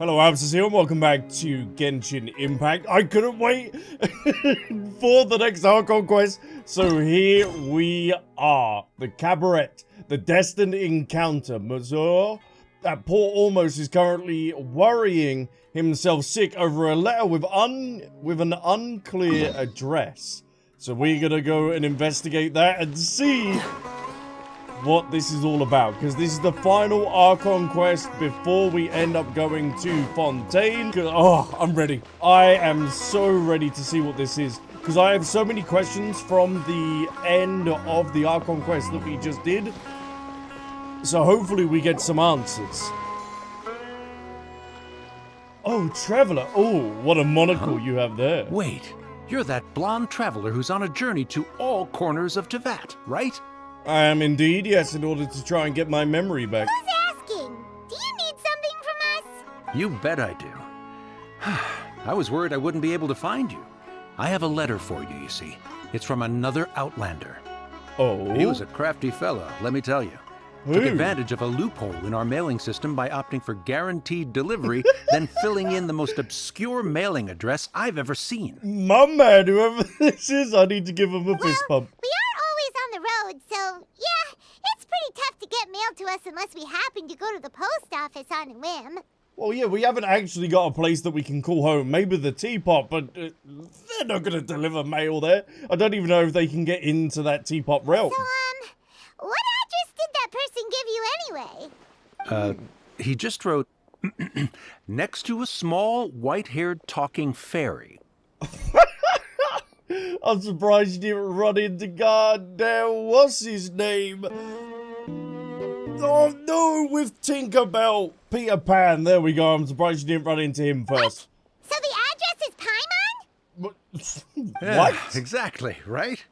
Hello, Albsterz here, and welcome back to Genshin Impact. I couldn't wait for the next Archon quest, so here we are. The Caribert, the destined encounter. Mazur, that poor Ormos is currently worrying himself sick over a letter with an unclear address. So we're gonna go and investigate that and see what this is all about, because this is the final Archon quest before we end up going to Fontaine. Oh, I'm ready. I am so ready to see what this is, because I have so many questions from the end of the Archon quest that we just did. So hopefully we get some answers. Oh, Traveler. Oh, what a monocle you have there. Wait, you're that blonde traveler who's on a journey to all corners of Teyvat, right? I am indeed, yes, in order to try and get my memory back. Who's asking? Do you need something from us? You bet I do. I was worried I wouldn't be able to find you. I have a letter for you, you see. It's from another Outlander. Oh? He was a crafty fellow, let me tell you. Took advantage of a loophole in our mailing system by opting for guaranteed delivery, then filling in the most obscure mailing address I've ever seen. My man, whoever this is, I need to give him a fist bump. We are always on the road, so yeah, it's pretty tough to get mail to us unless we happen to go to the post office on a whim. Well, yeah, we haven't actually got a place that we can call home. Maybe the teapot, but they're not going to deliver mail there. I don't even know if they can get into that teapot realm. So, what address did that person give you anyway? He just wrote, next to a small, white-haired talking fairy. I'm surprised you didn't run into goddamn what's his name? Oh no, with Tinkerbell, Peter Pan. There we go. I'm surprised you didn't run into him first. So the address is Paimon? Yeah, What? exactly, right?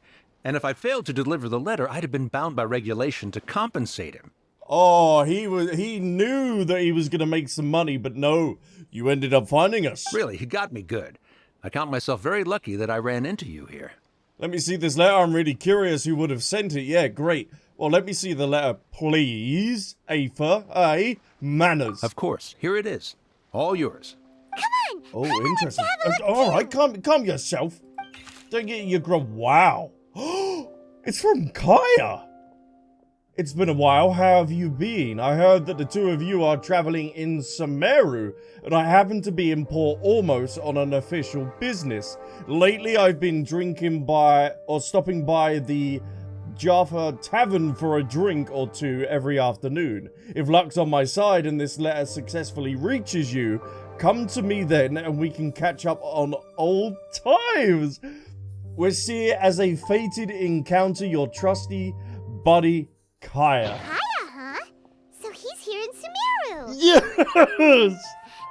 And if I failed to deliver the letter, I'd have been bound by regulation to compensate him. Oh, he knew that he was gonna make some money, but no, you ended up finding us. Really, he got me good. I count myself very lucky that I ran into you here. Let me see this letter. I'm really curious who would have sent it. Yeah, great. Well, let me see the letter, please. Aether, manners. Of course, here it is. All yours. Come on! Oh, Paimon, interesting. let's have a look All too. right, calm yourself. Don't get your grub. Wow. It's from Kaeya. It's been a while. How have you been? I heard that the two of you are traveling in Sumeru, and I happen to be in Port Ormos on an official business. Lately, I've been stopping by the Jaffa Tavern for a drink or two every afternoon. If luck's on my side and this letter successfully reaches you, come to me then and we can catch up on old times. We'll see it as a fated encounter, your trusty buddy, Kaeya. Kaeya, huh? So he's here in Sumeru. Yes!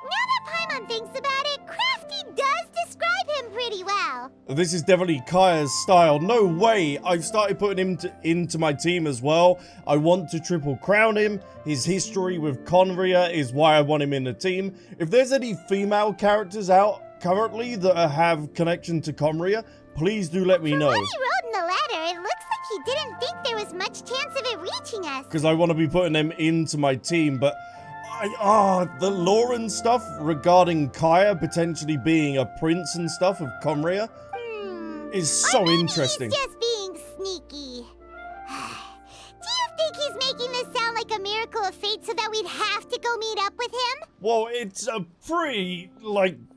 Now that Paimon thinks about it, Crafty does describe him pretty well. This is definitely Kaeya's style. No way. I've started putting him into my team as well. I want to triple crown him. His history with Conria is why I want him in the team. If there's any female characters out currently that have connection to Conria, please do let me know. What he wrote in the letter, it looks like he didn't think there was much chance of it reaching us. Because I want to be putting them into my team, but the lore and stuff regarding Kaeya potentially being a prince and stuff of Conria is so interesting. He's just being sneaky. Do you think he's making this sound like a miracle of fate so that we'd have to go meet up with him? Well, it's a pretty,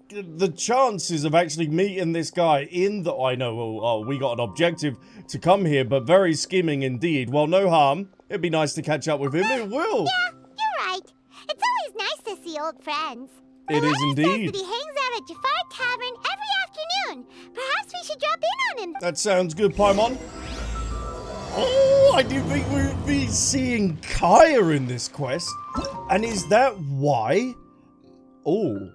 the chances of actually meeting this guy I know, we got an objective to come here, but very skimming indeed. Well, no harm. It'd be nice to catch up with him. It will. Yeah, you're right. It's always nice to see old friends. It is indeed. Says that he hangs out at Jafar Tavern every afternoon. Perhaps we should drop in on him. That sounds good, Paimon. Oh, I do think we'll be seeing Kaeya in this quest. And is that why? Oh,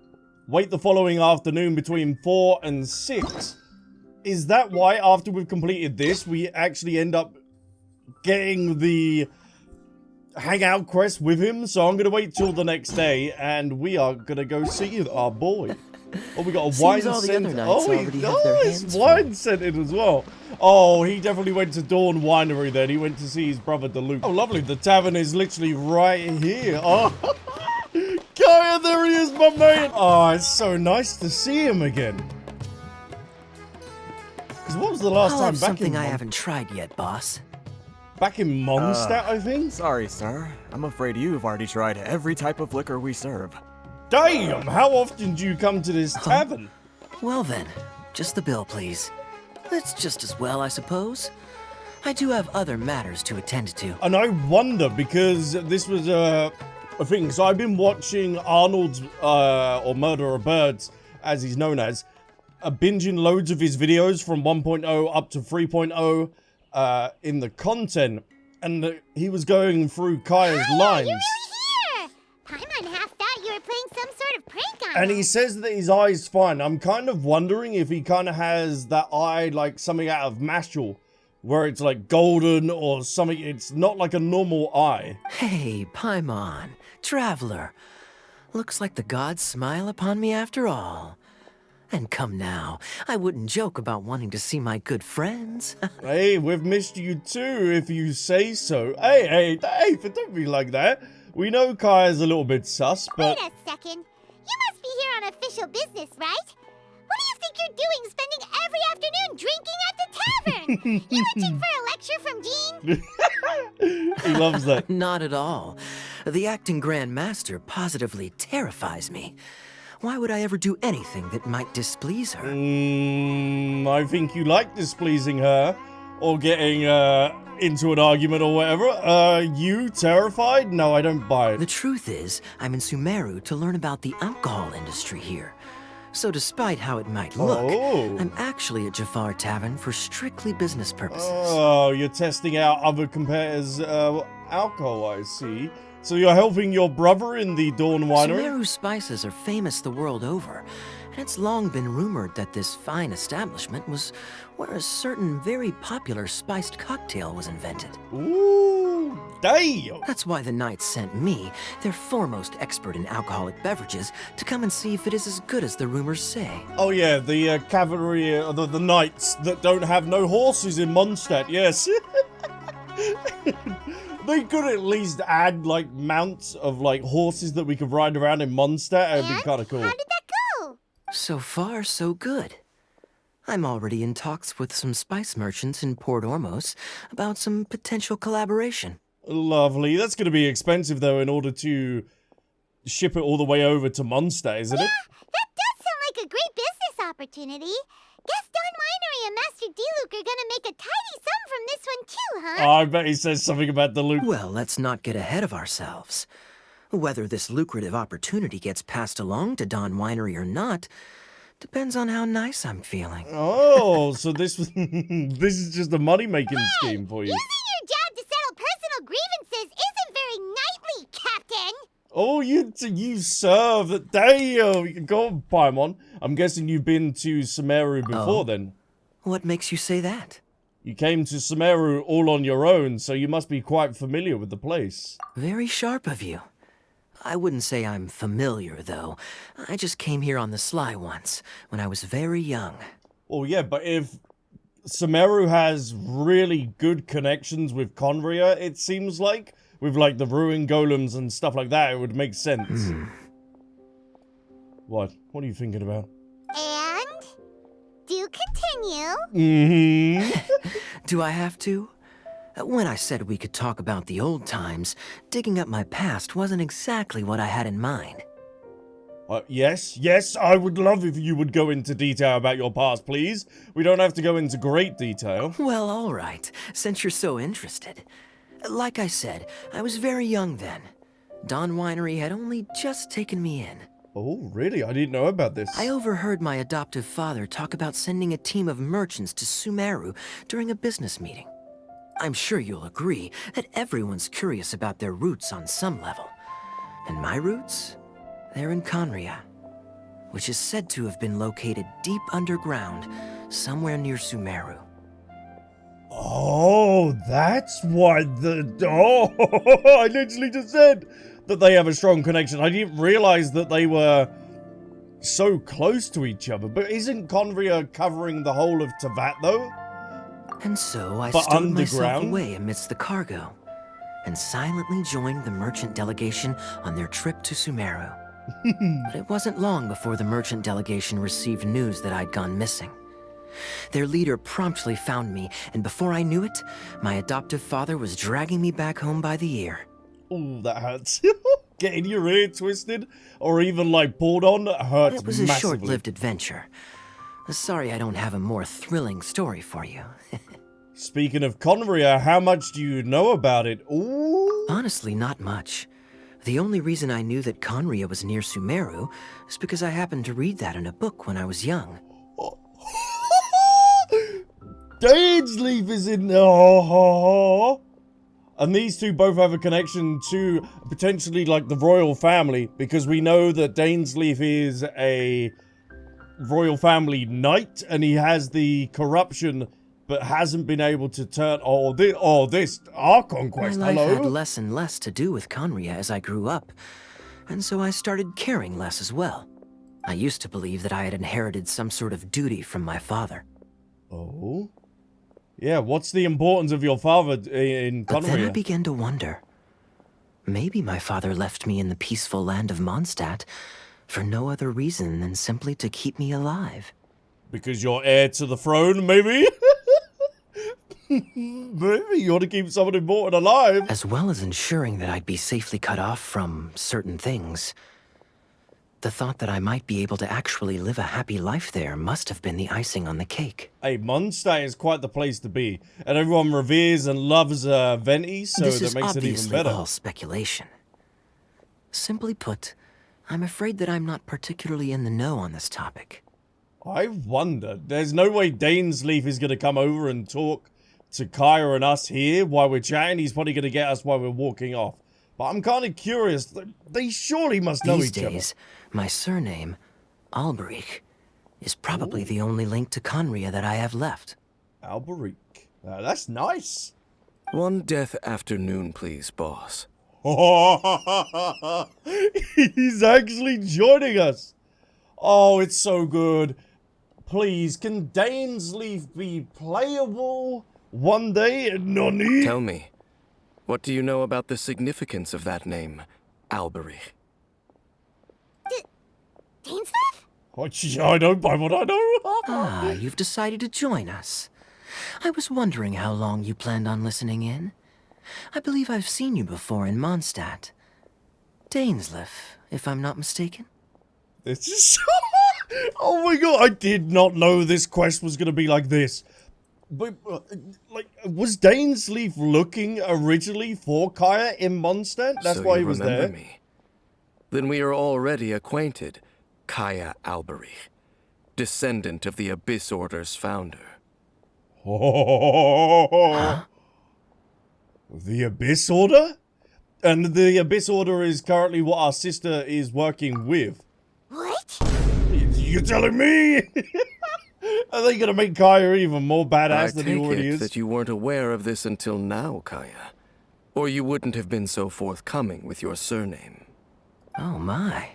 wait the following afternoon between 4 and 6. Is that why after we've completed this, we actually end up getting the hangout quest with him? So I'm going to wait till the next day and we are going to go see our boy. Oh, we got a wine scent. Oh, he does. Wine scented as well. Oh, he definitely went to Dawn Winery then. He went to see his brother, Deluxe. Oh, lovely. The tavern is literally right here. Oh, Kaeya Yeah, there he is, my man. Oh, it's so nice to see him again. Because what was the last I'll time have back something in I haven't tried yet, boss. Back in Mondstadt, I think? Sorry, sir. I'm afraid you've already tried every type of liquor we serve. Damn, how often do you come to this tavern? Well then, just the bill, please. It's just as well, I suppose. I do have other matters to attend to. And I wonder, because this was a thing, so I've been watching Arnold's, or Murderer Birds, as he's known as, binging loads of his videos from 1.0 up to 3.0 in the content, and he was going through Kaeya's lines. You're really here! Paimon half thought you were playing some sort of prank on And him. he says that his eye's fine. I'm kind of wondering if he kind of has that eye like something out of Mashal, where it's like golden or something. It's not like a normal eye. Hey, Paimon, traveler. Looks like the gods smile upon me after all. And come now, I wouldn't joke about wanting to see my good friends. Hey, we've missed you too, if you say so. Hey, don't be like that. We know Kaeya's a little bit sus, but... Wait a second. You must be here on official business, right? What do you think you're doing spending every afternoon drinking at the tavern? You itching for a lecture from Jean? He loves that. Not at all. The acting Grand Master positively terrifies me. Why would I ever do anything that might displease her? I think you like displeasing her, or getting into an argument or whatever. You terrified? No, I don't buy it. The truth is, I'm in Sumeru to learn about the alcohol industry here. So despite how it might look, Oh. I'm actually at Jafar Tavern for strictly business purposes. Oh, you're testing out other competitors' alcohol, I see. So you're helping your brother in the Dawn Winery? Sumeru spices are famous the world over, and it's long been rumored that this fine establishment was where a certain very popular spiced cocktail was invented. Ooh, damn! That's why the Knights sent me, their foremost expert in alcoholic beverages, to come and see if it is as good as the rumors say. Oh yeah, the cavalry, the knights that don't have no horses in Mondstadt, yes. They could at least add, like, mounts of, like, horses that we could ride around in Mondstadt. It'd be kind of cool. How did that go? So far, so good. I'm already in talks with some spice merchants in Port Ormos about some potential collaboration. Lovely. That's going to be expensive, though, in order to ship it all the way over to Mondstadt, isn't it? That does sound like a great business opportunity. Guess Dawn Winery and Master D-Luke are gonna make a tidy sum from this one too, huh? Oh, I bet he says something about the loot. Well, let's not get ahead of ourselves. Whether this lucrative opportunity gets passed along to Dawn Winery or not depends on how nice I'm feeling. Oh, so this was this is just a money-making scheme for you. Using your job to settle personal grievances isn't very knightly, Captain! Oh, you serve. Damn. Go on, Paimon. I'm guessing you've been to Sumeru before then. What makes you say that? You came to Sumeru all on your own, so you must be quite familiar with the place. Very sharp of you. I wouldn't say I'm familiar, though. I just came here on the sly once, when I was very young. Oh, yeah, but if Sumeru has really good connections with Conria, it seems like, with, like, the ruin golems and stuff like that, it would make sense. What? What are you thinking about? And? Do continue. Do I have to? When I said we could talk about the old times, digging up my past wasn't exactly what I had in mind. Yes, I would love if you would go into detail about your past, please. We don't have to go into great detail. Well, all right, since you're so interested. Like I said, I was very young then. Dawn Winery had only just taken me in. Oh, really? I didn't know about this. I overheard my adoptive father talk about sending a team of merchants to Sumeru during a business meeting. I'm sure you'll agree that everyone's curious about their roots on some level. And my roots? They're in Conria, which is said to have been located deep underground, somewhere near Sumeru. Oh, that's why I literally just said that they have a strong connection. I didn't realize that they were so close to each other. But isn't Conria covering the whole of Teyvat, though? And so I But stowed myself underground? away amidst the cargo, and silently joined the merchant delegation on their trip to Sumeru. But it wasn't long before the merchant delegation received news that I'd gone missing. Their leader promptly found me, and before I knew it, my adoptive father was dragging me back home by the ear. Oh, that hurts. Getting your ear twisted, or even like pulled on, hurts It was a massively. short-lived adventure. Sorry I don't have a more thrilling story for you. Speaking of Conria, how much do you know about it? Ooh. Honestly, not much. The only reason I knew that Conria was near Sumeru is because I happened to read that in a book when I was young. Dainsleif is in. Oh. And these two both have a connection to potentially like the royal family, because we know that Dainsleif is a royal family knight and he has the corruption but hasn't been able to turn this Archon quest. My life Hello? had less and less to do with Conria as I grew up, and so I started caring less as well. I used to believe that I had inherited some sort of duty from my father. Oh? Yeah, what's the importance of your father in But then I Conria? began to wonder. Maybe my father left me in the peaceful land of Mondstadt for no other reason than simply to keep me alive. Because you're heir to the throne, maybe? Maybe you want to keep someone important alive. As well as ensuring that I'd be safely cut off from certain things. The thought that I might be able to actually live a happy life there must have been the icing on the cake. Hey, Mondstadt is quite the place to be. And everyone reveres and loves Venti, so This that is makes it even obviously better. all speculation. Simply put, I'm afraid that I'm not particularly in the know on this topic. I wonder. There's no way Dainsleif is going to come over and talk to Kaeya and us here while we're chatting. He's probably going to get us while we're walking off. But I'm kind of curious. They surely must know These each other. days, my surname, Albsterz, is probably the only link to Conria that I have left. Alberic. That's nice. One death afternoon, please, boss. He's actually joining us. Oh, it's so good. Please, can Dainsleif be playable one day? Nani? Tell me, what do you know about the significance of that name, Alberic? Dainsleif? Oh, I know by what I know. Ah, you've decided to join us. I was wondering how long you planned on listening in. I believe I've seen you before in Mondstadt. Dainsleif, if I'm not mistaken. This is so... Oh my god, I did not know this quest was going to be like this. But, like, was Dainsleif looking originally for Kaeya in Mondstadt? That's So why you he was remember there. me. Then we are already acquainted, Kaeya Alberic, descendant of the Abyss Order's founder. Oh, the Abyss Order? And the Abyss Order is currently what our sister is working with. What? You're telling me? Are they gonna make Kaeya even more I badass than he take already it is? that you weren't aware of this until now, Kaeya. Or you wouldn't have been so forthcoming with your surname. Oh my.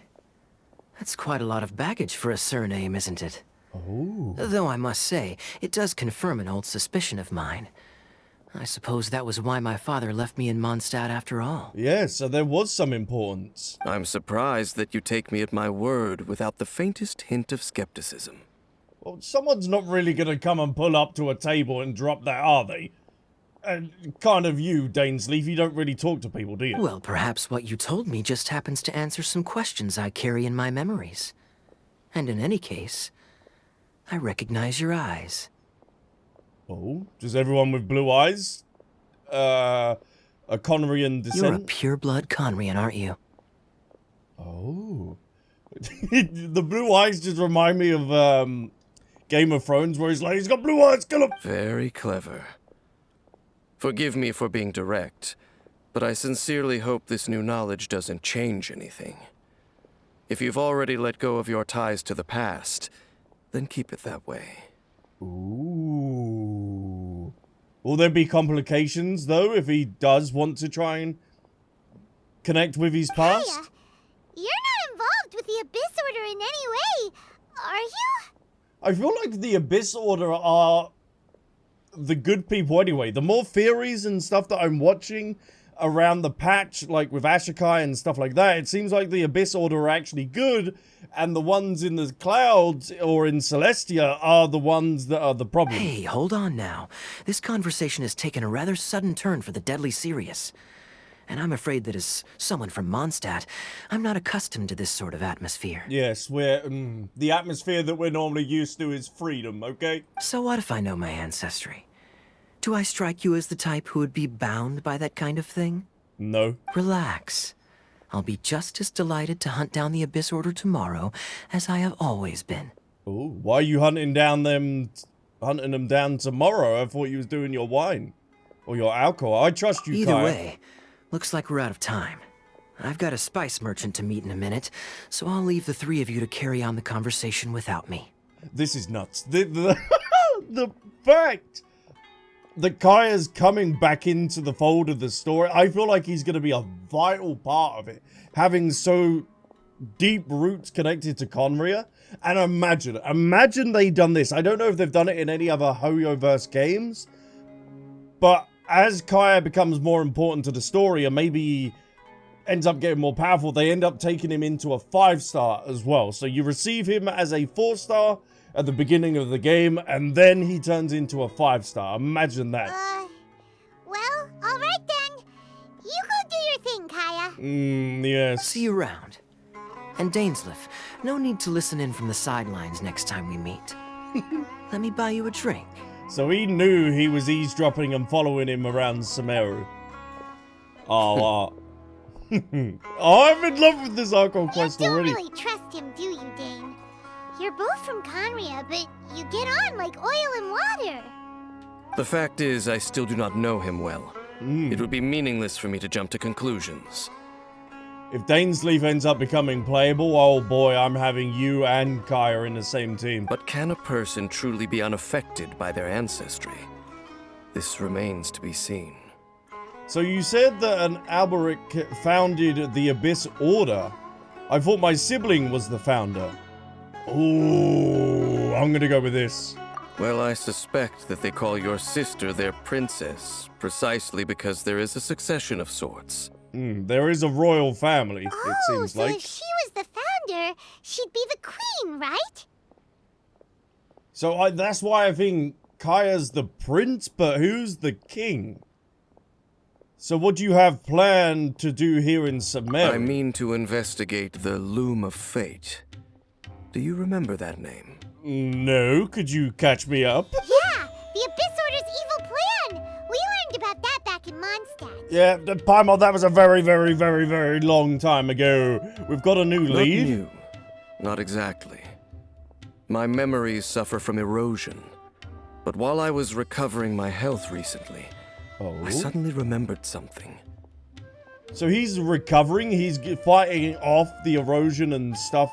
That's quite a lot of baggage for a surname, isn't it? Oh. Though I must say, it does confirm an old suspicion of mine. I suppose that was why my father left me in Mondstadt after all. Yeah, so there was some importance. I'm surprised that you take me at my word without the faintest hint of skepticism. Well, someone's not really gonna come and pull up to a table and drop that, are they? And kind of you, Dainsleif, you don't really talk to people, do you? Well, perhaps what you told me just happens to answer some questions I carry in my memories. And in any case, I recognize your eyes. Oh, does everyone with blue eyes? A Conrian descent? You're a pure-blood Conrian, aren't you? Oh. The blue eyes just remind me of Game of Thrones, where he's like, he's got blue eyes, kill him! Very clever. Forgive me for being direct, but I sincerely hope this new knowledge doesn't change anything. If you've already let go of your ties to the past, then keep it that way. Ooh. Will there be complications, though, if he does want to try and connect with his past? Kaeya, you're not involved with the Abyss Order in any way, are you? I feel like the Abyss Order are the good people anyway. The more theories and stuff that I'm watching around the patch, like with Ashokai and stuff like that, it seems like the Abyss Order are actually good, and the ones in the clouds or in Celestia are the ones that are the problem. Hey, hold on now. This conversation has taken a rather sudden turn for the deadly serious. And I'm afraid that as someone from Mondstadt, I'm not accustomed to this sort of atmosphere. Yes, the atmosphere that we're normally used to is freedom, okay? So what if I know my ancestry? Do I strike you as the type who would be bound by that kind of thing? No. Relax. I'll be just as delighted to hunt down the Abyss Order tomorrow as I have always been. Oh, why are you hunting them down tomorrow? I thought you was doing your wine. Or your alcohol. I trust you, Either Kaeya. way, looks like we're out of time. I've got a spice merchant to meet in a minute, so I'll leave the three of you to carry on the conversation without me. This is nuts. The fact that Kaeya's coming back into the fold of the story, I feel like he's going to be a vital part of it. Having so deep roots connected to Conria. And imagine they done this. I don't know if they've done it in any other Hoyoverse games, but as Kaeya becomes more important to the story and maybe ends up getting more powerful, they end up taking him into a 5-star as well. So you receive him as a 4-star at the beginning of the game, and then he turns into a 5-star. Imagine that. Well, alright then. You go do your thing, Kaeya. Yes. See you around. And Dainsleif, no need to listen in from the sidelines next time we meet. Let me buy you a drink. So he knew he was eavesdropping and following him around Sumeru. Oh, I'm in love with this Archon quest already. You don't really trust him, do you, Dane? You're both from Conria, but you get on like oil and water. The fact is, I still do not know him well. It would be meaningless for me to jump to conclusions. If Dainsleif ends up becoming playable, oh boy, I'm having you and Kaeya in the same team. But can a person truly be unaffected by their ancestry? This remains to be seen. So you said that an Alberic founded the Abyss Order. I thought my sibling was the founder. Ooh, I'm gonna go with this. Well, I suspect that they call your sister their princess, precisely because there is a succession of sorts. There is a royal family, it seems so like. if she was the founder, she'd be the queen, right? So that's why I think Kaeya's the prince, but who's the king? So what do you have planned to do here in Sumeru? I mean to investigate the Loom of Fate. Do you remember that name? No, could you catch me up? Yeah, the Abyss Order's evil plan. We learned about that back in Mondstadt. Yeah, Paimon, that was a very, very, very, very long time ago. We've got a new lead. Not new. Not exactly. My memories suffer from erosion. But while I was recovering my health recently, I suddenly remembered something. So he's recovering, he's fighting off the erosion and stuff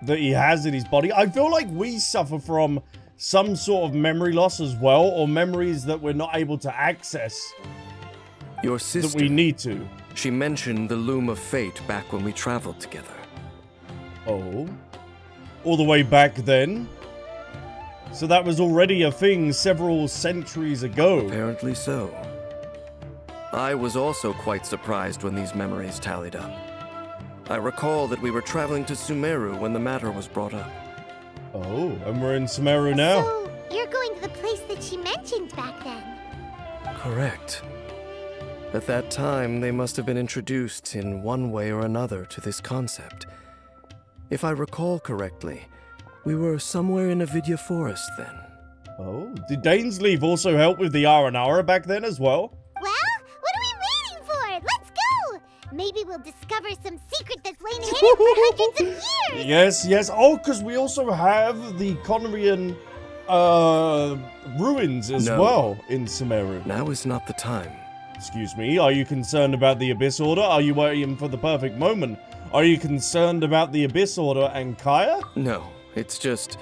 that he has in his body. I feel like we suffer from some sort of memory loss as well, or memories that we're not able to access Your sister, that we need to. she mentioned the Loom of Fate back when we traveled together. Oh. All the way back then? So that was already a thing several centuries ago. Apparently so. I was also quite surprised when these memories tallied up. I recall that we were traveling to Sumeru when the matter was brought up. Oh, and we're in Sumeru now. So you're going to the place that she mentioned back then. Correct. At that time, they must have been introduced in one way or another to this concept. If I recall correctly, we were somewhere in Avidya Forest then. Oh, did Dainsleif also help with the R&R back then as well? Well, what are we waiting for? Let's go! Maybe we'll discover some secret that's lain hidden for hundreds of years! Yes, yes. Oh, because we also have the Conrian ruins as well in Sumeru. Now is not the time. Excuse me, are you concerned about the Abyss Order? Are you waiting for the perfect moment? Are you concerned about the Abyss Order and Kaeya? No, it's just...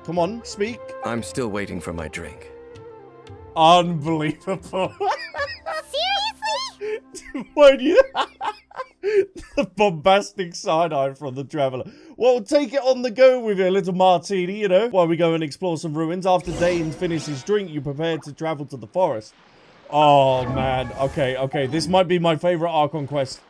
Come on, speak. I'm still waiting for my drink. Unbelievable. Seriously? Why do you... The bombastic side-eye from the Traveler. Well, take it on the go with your little martini, you know, while we go and explore some ruins. After Dane finishes his drink, you prepare to travel to the forest. Oh, man. Okay, okay. This might be my favorite Archon quest.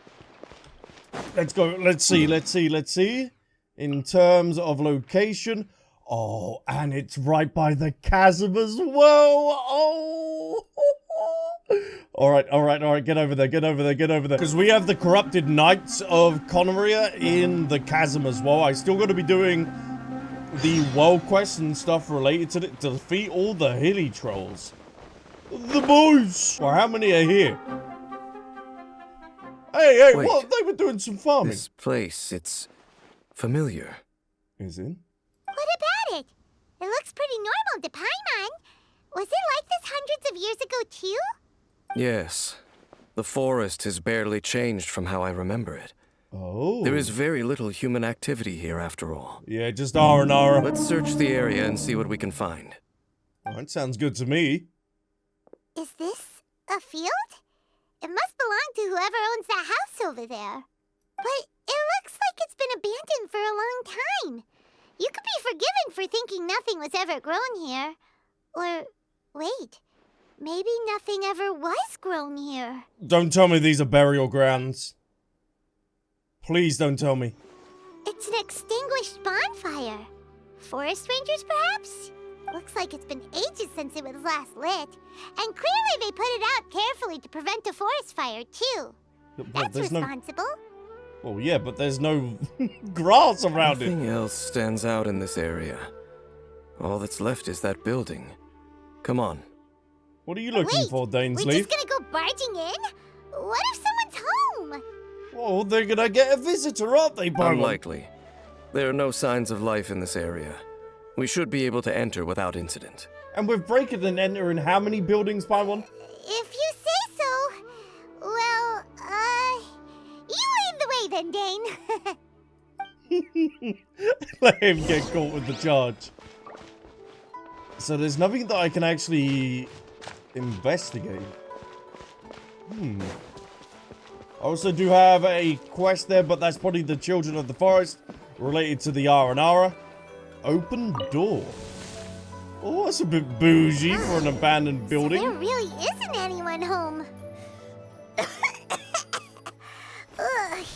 Let's go. Let's see. In terms of location. Oh, and it's right by the chasm as well. Oh. Alright. Get over there. Because we have the corrupted knights of Conneria in the chasm as well. I still got to be doing the world quests and stuff related to it to defeat all the hilichurls. The boys! Well, how many are here? Hey, Wait, what? They were doing some farming. This place, it's familiar. Is it? What about it? It looks pretty normal to Paimon. Was it like this hundreds of years ago, too? Yes. The forest has barely changed from how I remember it. Oh. There is very little human activity here, after all. Yeah, just R&R. Let's search the area and see what we can find. That sounds good to me. Is this a field? It must belong to whoever owns that house over there. But it looks like it's been abandoned for a long time. You could be forgiven for thinking nothing was ever grown here. Or, wait, maybe nothing ever was grown here. Don't tell me these are burial grounds. Please don't tell me. It's an extinguished bonfire. Forest rangers, perhaps? Looks like it's been ages since it was last lit. And clearly they put it out carefully to prevent a forest fire, too. That's responsible. Oh, yeah, but there's no grass around it. Nothing else stands out in this area. All that's left is that building. Come on. What are you looking for, Dainsleif? We're just gonna go barging in? What if someone's home? Oh, they're gonna get a visitor, aren't they, Paimon? Unlikely. There are no signs of life in this area. We should be able to enter without incident. And we're breaking and entering how many buildings, Paimon? If you say so. Well, you lead the way then, Dane. Let him get caught with the charge. So there's nothing that I can actually investigate. I also do have a quest there, but that's probably the Children of the Forest related to the R&R. Open door. Oh, that's a bit bougie for an abandoned building. So there really isn't anyone home.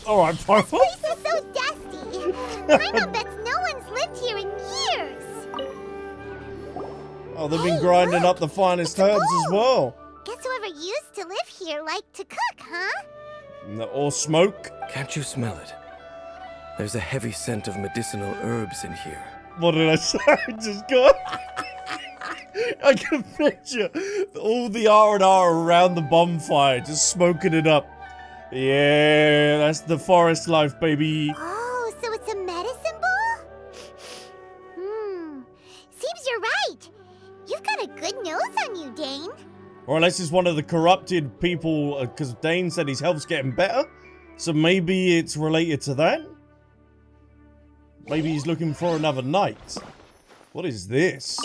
Alright, Paimon. This place is so dusty. Paimon bets no one's lived here in years. Oh, they've been grinding up the finest herbs as well. Guess whoever used to live here liked to cook, huh? Or smoke. Can't you smell it? There's a heavy scent of medicinal herbs in here. What did I say? I just got... I can picture all the R&R around the bonfire, just smoking it up. Yeah, that's the forest life, baby. Oh, so it's a medicine ball? Seems you're right. You've got a good nose on you, Dane. Or unless it's one of the corrupted people, because Dane said his health's getting better. So maybe it's related to that? Maybe he's looking for another knight. What is this?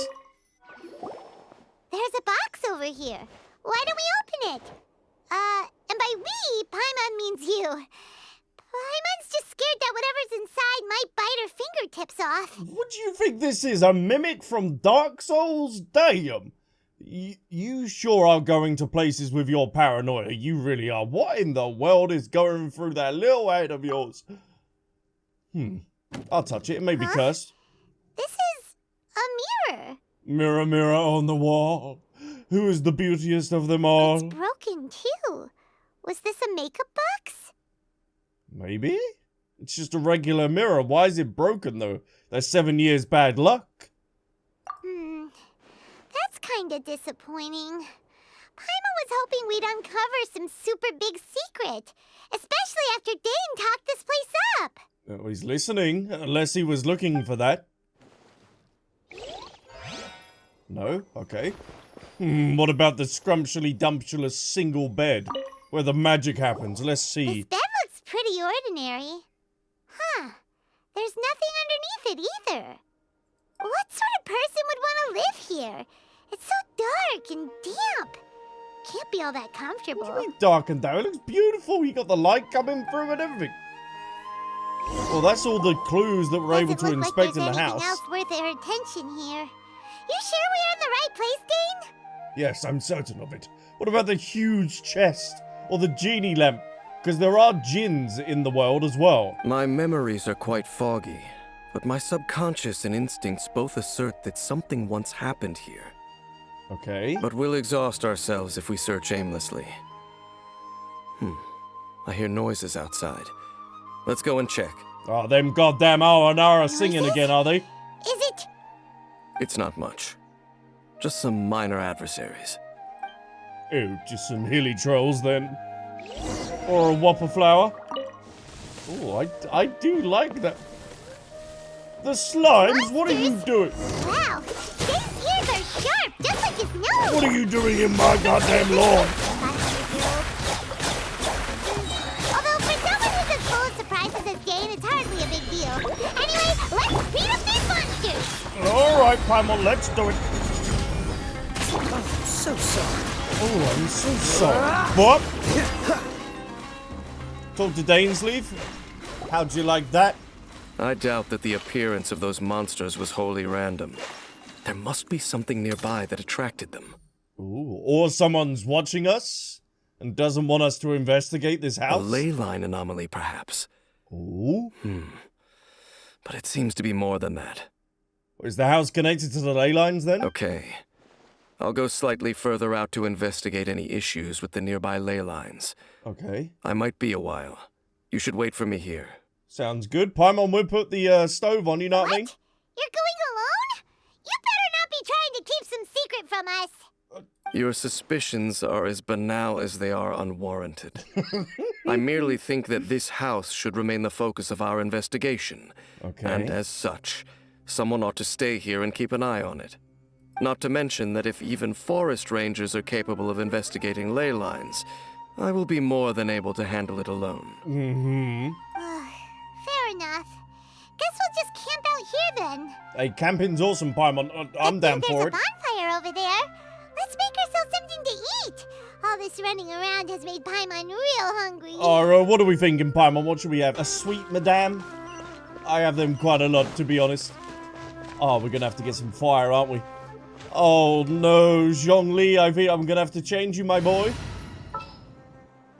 There's a box over here. Why don't we open it? And by we, Paimon means you. Paimon's just scared that whatever's inside might bite her fingertips off. What do you think this is? A mimic from Dark Souls? Damn. You sure are going to places with your paranoia. You really are. What in the world is going through that little head of yours? I'll touch it. It may be cursed. This is a mirror. Mirror, mirror on the wall. Who is the beautiest of them all? It's broken, too. Was this a makeup box? Maybe? It's just a regular mirror. Why is it broken, though? That's 7 years bad luck. That's kinda disappointing. Paimon was hoping we'd uncover some super big secret. Especially after Dane talked this place up. Oh, he's listening, unless he was looking for that. No? Okay. What about the scrumptially dumptious single bed, where the magic happens? Let's see. This bed looks pretty ordinary. Huh. There's nothing underneath it either. What sort of person would want to live here? It's so dark and damp. Can't be all that comfortable. What do you mean dark and down? It looks beautiful. You got the light coming through and everything. Well, that's all the clues that we're able to inspect in the house. Doesn't look like there's anything else worth our attention here. You sure we're in the right place, Dane? Yes, I'm certain of it. What about the huge chest? Or the genie lamp? Because there are djinns in the world as well. My memories are quite foggy, but my subconscious and instincts both assert that something once happened here. Okay. But we'll exhaust ourselves if we search aimlessly. I hear noises outside. Let's go and check. Oh, them goddamn Aranara singing again, are they? Is it? It's not much. Just some minor adversaries. Oh, just some hilichurls then. Or a whopper flower. Oh, I do like that. The slimes, what are you doing? Wow, his ears are sharp, just like his nose. What are you doing in my goddamn lawn? Although for someone who's as full of surprises as Dane, it's hardly a big deal. Anyway, let's beat up these monsters. Alright, Primal, let's do it. Oh, so sorry. Oh, I'm so sorry. What? Talk to Dainsleif. How'd you like that? I doubt that the appearance of those monsters was wholly random. There must be something nearby that attracted them. Ooh, or someone's watching us and doesn't want us to investigate this A house. ley line anomaly, perhaps. Ooh. But it seems to be more than that. Is the house connected to the ley lines then? Okay. I'll go slightly further out to investigate any issues with the nearby ley lines. Okay. I might be a while. You should wait for me here. Sounds good. Paimon will put the stove on, you know what I mean? You're going alone? You better not be trying to keep some secret from us. Your suspicions are as banal as they are unwarranted. I merely think that this house should remain the focus of our investigation. Okay. And as such, someone ought to stay here and keep an eye on it. Not to mention that if even forest rangers are capable of investigating ley lines, I will be more than able to handle it alone. Fair enough. Guess we'll just camp out here then. Hey, camping's awesome, Paimon. I'm down for it. There's a bonfire over there. Let's make ourselves something to eat. All this running around has made Paimon real hungry. What are we thinking, Paimon? What should we have? A sweet madame? I have them quite a lot, to be honest. Oh, we're gonna have to get some fire, aren't we? Oh no, Zhongli, I think I'm gonna have to change you, my boy.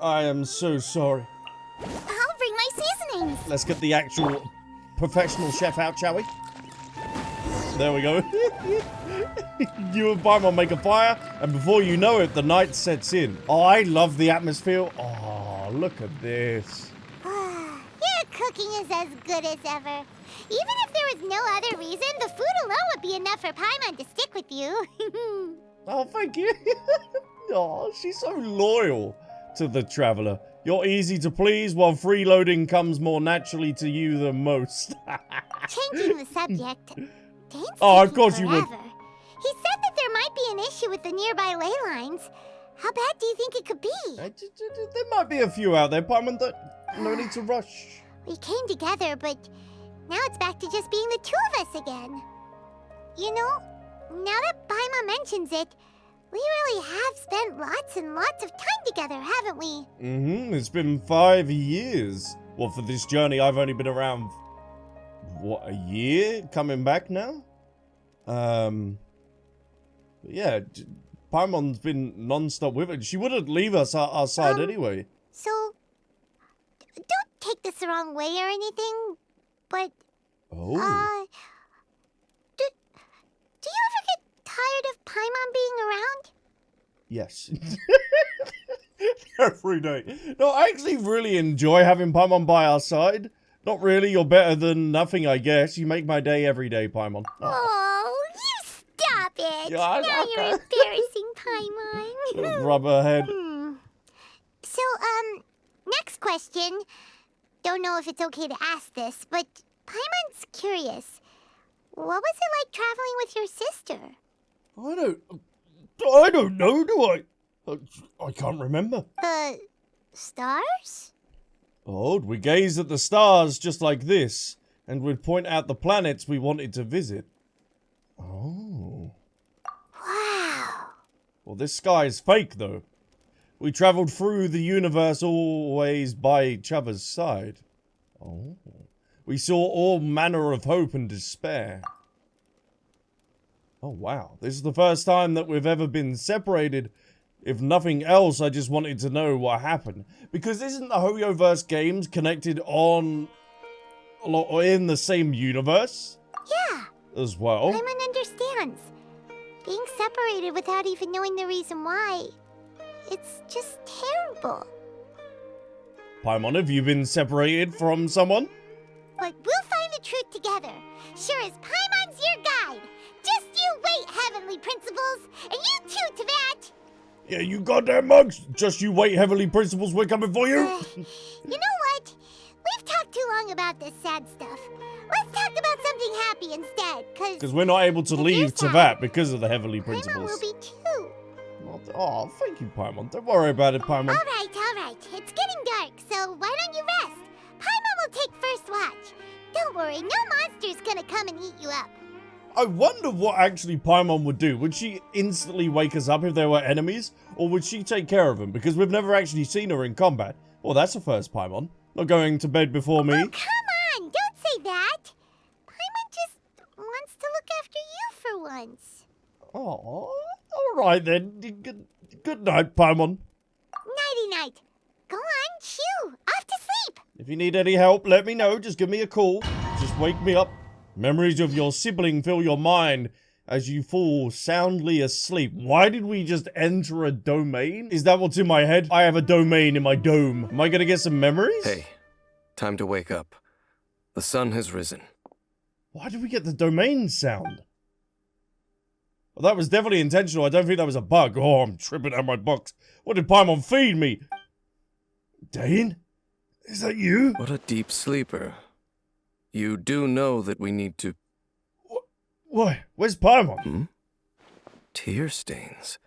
I am so sorry. I'll bring my seasonings. Let's get the actual professional chef out, shall we? There we go. You and Paimon make a fire, and before you know it, the night sets in. Oh, I love the atmosphere. Oh, look at this. Your cooking is as good as ever. Even if there was no other reason, the food alone would be enough for Paimon to stick with you. Oh, thank you. Oh, she's so loyal to the Traveler. You're easy to please, while freeloading comes more naturally to you than most. Changing the subject. Dane's Oh, of taking course you would. forever. He said that there might be an issue with the nearby ley lines. How bad do you think it could be? There might be a few out there, Paimon. No need to rush. We came together, but now it's back to just being the two of us again. You know, now that Paimon mentions it, we really have spent lots and lots of time together, haven't we? It's been 5 years. Well, for this journey, I've only been around, what, a year? Coming back now? Yeah, Paimon's been non-stop with it. She wouldn't leave us our side anyway. So, don't take this the wrong way or anything, but, Oh. do you ever get tired of Paimon being around? Yes. Every day. No, I actually really enjoy having Paimon by our side. Not really, you're better than nothing, I guess. You make my day every day, Paimon. Oh, you stop it! Yeah, Now you're embarrassing Paimon. Rubber head. So, next question. Don't know if it's okay to ask this, but Paimon's curious. What was it like traveling with your sister? I don't know, do I? I can't remember. The stars? Oh, we gaze at the stars just like this, and we'd point out the planets we wanted to visit. Oh. Wow. Well, this sky is fake, though. We traveled through the universe always by each other's side. Oh. We saw all manner of hope and despair. Oh, wow. This is the first time that we've ever been separated, If nothing else, I just wanted to know what happened. Because isn't the Hoyoverse games connected on... or in the same universe? Yeah. As well? Paimon understands. Being separated without even knowing the reason why... it's just terrible. Paimon, have you been separated from someone? But we'll find the truth together. Sure as Paimon's your guide. Just you wait, Heavenly Principles. And you too, Teyvat. Yeah, you goddamn mugs! Just you wait, Heavenly Principles, we're coming for you! You know what? We've talked too long about this sad stuff. Let's talk about something happy instead, Because we're not able to leave Teyvat because of the Heavenly Principles. Paimon will be too. Oh, thank you, Paimon. Don't worry about it, Paimon. Alright. It's getting dark, so why don't you rest? Paimon will take first watch. Don't worry, no monster's gonna come and eat you up. I wonder what actually Paimon would do. Would she instantly wake us up if there were enemies? Or would she take care of them? Because we've never actually seen her in combat. Well, that's a first, Paimon. Not going to bed before me. Oh, come on! Don't say that! Paimon just wants to look after you for once. Oh, alright then. Good night, Paimon. Nighty-night. Go on, chew. Off to sleep. If you need any help, let me know. Just give me a call. Just wake me up. Memories of your sibling fill your mind as you fall soundly asleep. Why did we just enter a domain? Is that what's in my head? I have a domain in my dome. Am I gonna get some memories? Hey, time to wake up. The sun has risen. Why did we get the domain sound? Well, that was definitely intentional. I don't think that was a bug. Oh, I'm tripping out my box. What did Paimon feed me? Dane? Is that you? What a deep sleeper. You do know that we need to... Why? Where's Paimon? Tear stains.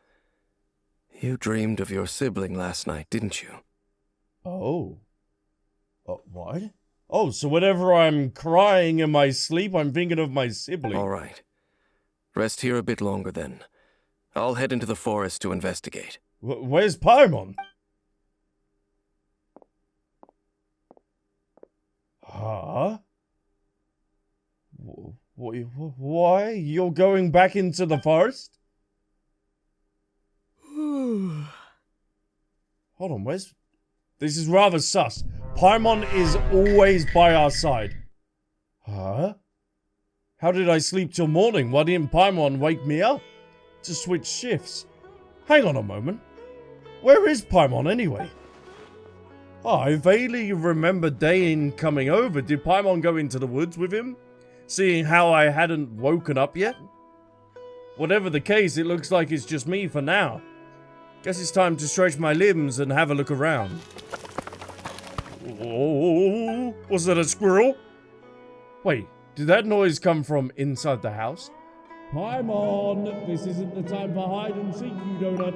You dreamed of your sibling last night, didn't you? Oh. What? Oh, so whenever I'm crying in my sleep, I'm thinking of my sibling. All right. Rest here a bit longer then. I'll head into the forest to investigate. Where's Paimon? Huh? Why? You're going back into the forest? Hold on, where's... This is rather sus. Paimon is always by our side. Huh? How did I sleep till morning? Why didn't Paimon wake me up to switch shifts? Hang on a moment. Where is Paimon anyway? Oh, I vaguely remember Dane coming over. Did Paimon go into the woods with him? Seeing how I hadn't woken up yet? Whatever the case, it looks like it's just me for now. Guess it's time to stretch my limbs and have a look around. Oh, was that a squirrel? Wait, did that noise come from inside the house? Paimon, this isn't the time for hide and seek, you donut.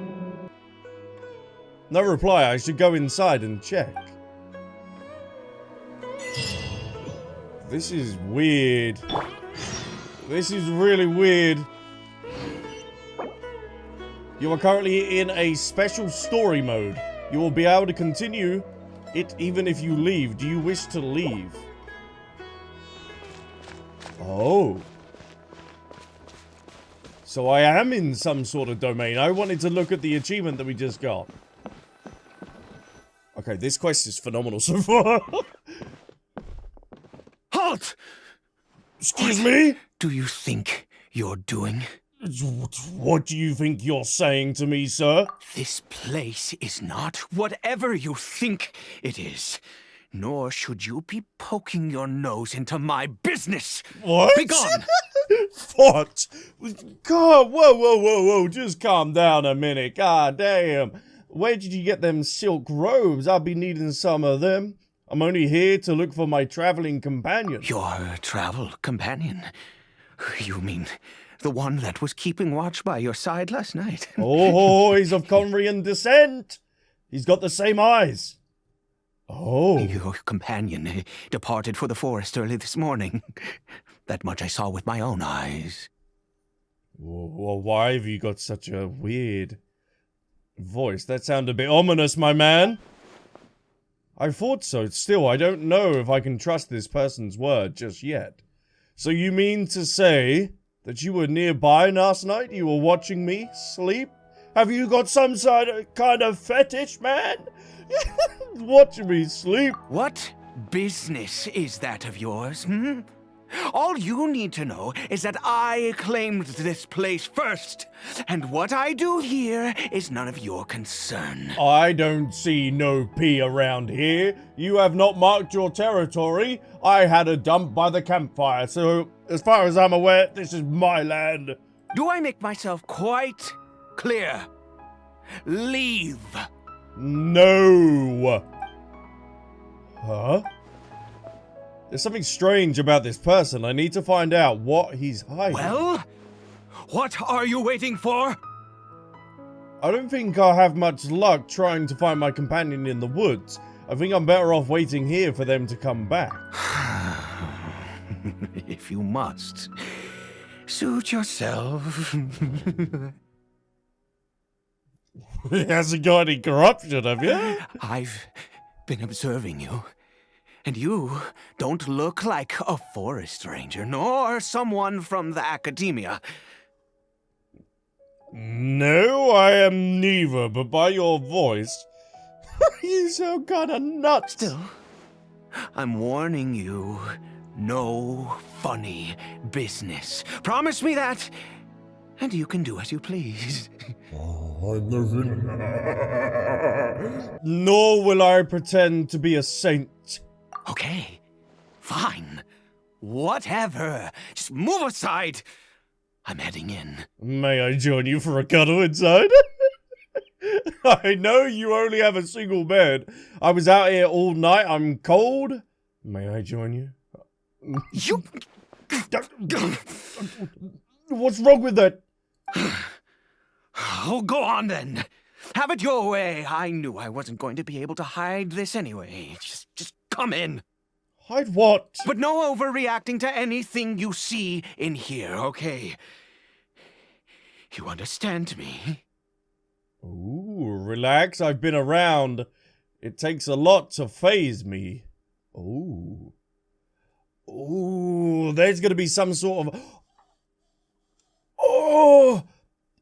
No reply, I should go inside and check. This is weird. This is really weird. You are currently in a special story mode. You will be able to continue it even if you leave. Do you wish to leave? Oh. So I am in some sort of domain. I wanted to look at the achievement that we just got. Okay, this quest is phenomenal so far. Halt! Excuse me? Do you think you're doing? What do you think you're saying to me, sir? This place is not whatever you think it is. Nor should you be poking your nose into my business. What? Begone! What? God, whoa. Just calm down a minute. God damn. Where did you get them silk robes? I'll be needing some of them. I'm only here to look for my traveling companion. Your travel companion? You mean the one that was keeping watch by your side last night? Oh, he's of Conrian descent. He's got the same eyes. Oh. Your companion departed for the forest early this morning. That much I saw with my own eyes. Well, why have you got such a weird voice? That sounded a bit ominous, my man. I thought so. Still, I don't know if I can trust this person's word just yet. So you mean to say that you were nearby last night? You were watching me sleep? Have you got some kind of fetish, man? Watching me sleep. What business is that of yours, hmm? All you need to know is that I claimed this place first, and what I do here is none of your concern. I don't see no pee around here. You have not marked your territory. I had a dump by the campfire, so as far as I'm aware, this is my land. Do I make myself quite clear? Leave. No. Huh? There's something strange about this person. I need to find out what he's hiding. Well, what are you waiting for? I don't think I'll have much luck trying to find my companion in the woods. I think I'm better off waiting here for them to come back. If you must, suit yourself. He hasn't got any corruption, have you? I've been observing you. And you don't look like a forest ranger, nor someone from the academia. No, I am neither, but by your voice, you sound kinda nuts. Still, I'm warning you, no funny business. Promise me that, and you can do as you please. Nor will I pretend to be a saint. Okay, fine. Whatever. Just move aside. I'm heading in. May I join you for a cuddle inside? I know you only have a single bed. I was out here all night. I'm cold. May I join you? You... What's wrong with that? Oh, go on then. Have it your way. I knew I wasn't going to be able to hide this anyway. Just come in. Hide what? But no overreacting to anything you see in here, okay? You understand me? Ooh, relax. I've been around. It takes a lot to faze me. Ooh. Ooh, there's gonna be some sort of... Oh!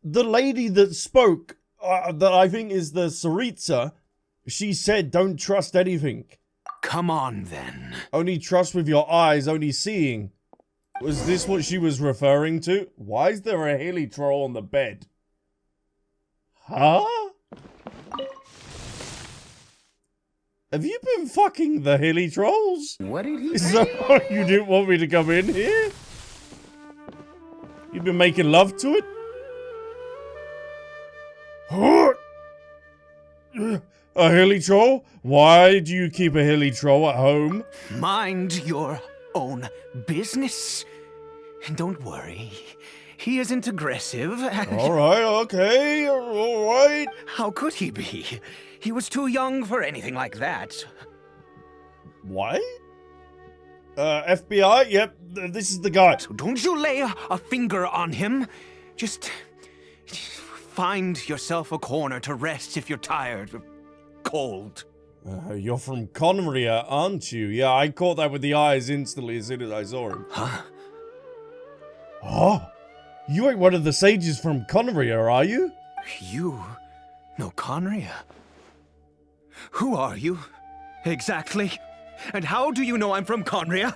The lady that spoke, that I think is the Tsaritsa, she said don't trust anything. Come on, then. Only trust with your eyes, only seeing. Was this what she was referring to? Why is there a hilichurl on the bed? Huh? Have you been fucking the hilichurls? What did he Is that why you didn't want me to come in here? You've been making love to it? A hilichurl? Why do you keep a hilichurl at home? Mind your own business. And don't worry, he isn't aggressive. Alright, okay, alright. How could he be? He was too young for anything like that. What? FBI? Yep, this is the guy. So don't you lay a finger on him. Just find yourself a corner to rest if you're tired or cold. You're from Conria, aren't you? Yeah, I caught that with the eyes instantly as soon as I saw him. Huh? Oh, you ain't one of the sages from Conria, are you? You know Conria? Who are you, exactly? And how do you know I'm from Conria?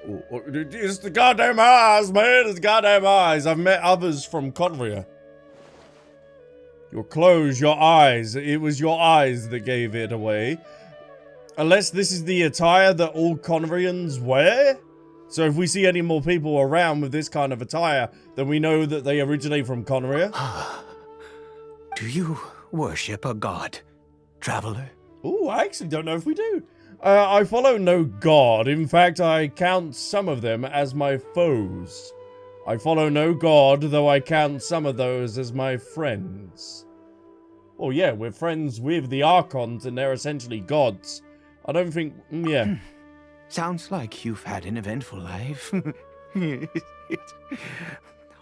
It's the goddamn eyes, man. It's the goddamn eyes. I've met others from Conria. Your clothes, your eyes. It was your eyes that gave it away. Unless this is the attire that all Conrians wear? So if we see any more people around with this kind of attire, then we know that they originate from Conria. Do you worship a god, traveler? Ooh, I actually don't know if we do. I follow no god. In fact, I count some of them as my foes. I follow no god, though I count some of those as my friends. Well, yeah, we're friends with the Archons, and they're essentially gods. I don't think... yeah. Sounds like you've had an eventful life.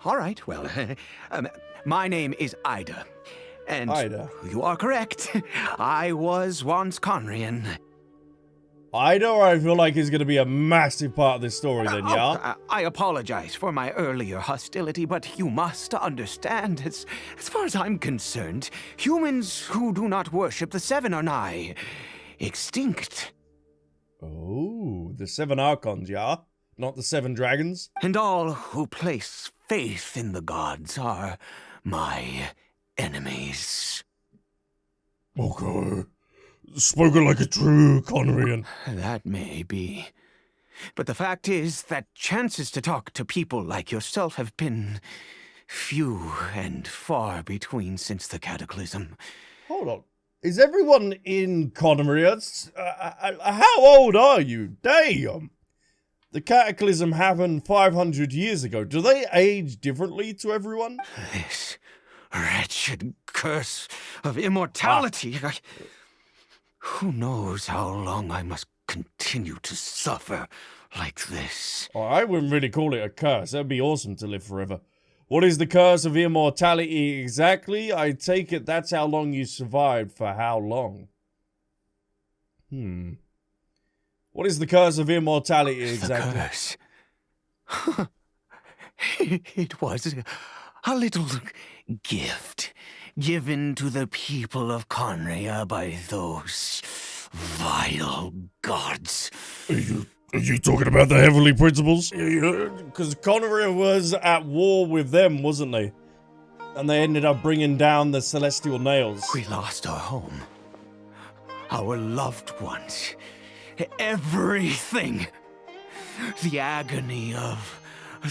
All right, well, my name is Ida. And Ida. you are correct. I was once Conrian. I feel like is going to be a massive part of this story then, yeah? I apologize for my earlier hostility, but you must understand, as far as I'm concerned, humans who do not worship the Seven are nigh extinct. Oh, the 7 Archons, yeah? Not the 7 dragons? And all who place faith in the gods are my enemies. Okay. Spoken like a true Conrian. That may be. But the fact is that chances to talk to people like yourself have been few and far between since the cataclysm. Hold on. Is everyone in Conria? How old are you? Damn. The cataclysm happened 500 years ago. Do they age differently to everyone? This wretched curse of immortality. Who knows how long I must continue to suffer like this? Oh, I wouldn't really call it a curse. That'd be awesome to live forever. What is the curse of immortality exactly? I take it that's how long you survived for how long? What is the curse of immortality exactly? The curse. It was a little gift given to the people of Conria by those vile gods. Are you talking about the heavenly principles? Because Conria was at war with them, wasn't they? And they ended up bringing down the celestial nails. We lost our home, our loved ones, everything. The agony of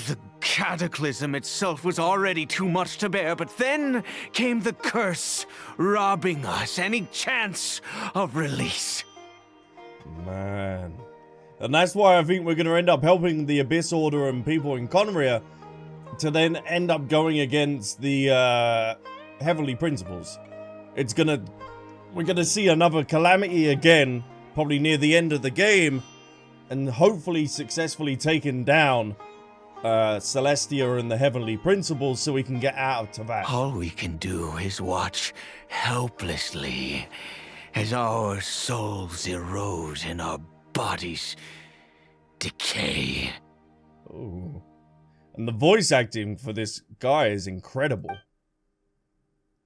the cataclysm itself was already too much to bear, but then came the curse, robbing us any chance of release. Man. And that's why I think we're going to end up helping the Abyss Order and people in Conria to then end up going against the Heavenly Principles. We're going to see another calamity again, probably near the end of the game, and hopefully successfully taking down Celestia and the Heavenly Principles so we can get out of Teyvat. All we can do is watch helplessly as our souls erode and our bodies decay. Oh. And the voice acting for this guy is incredible.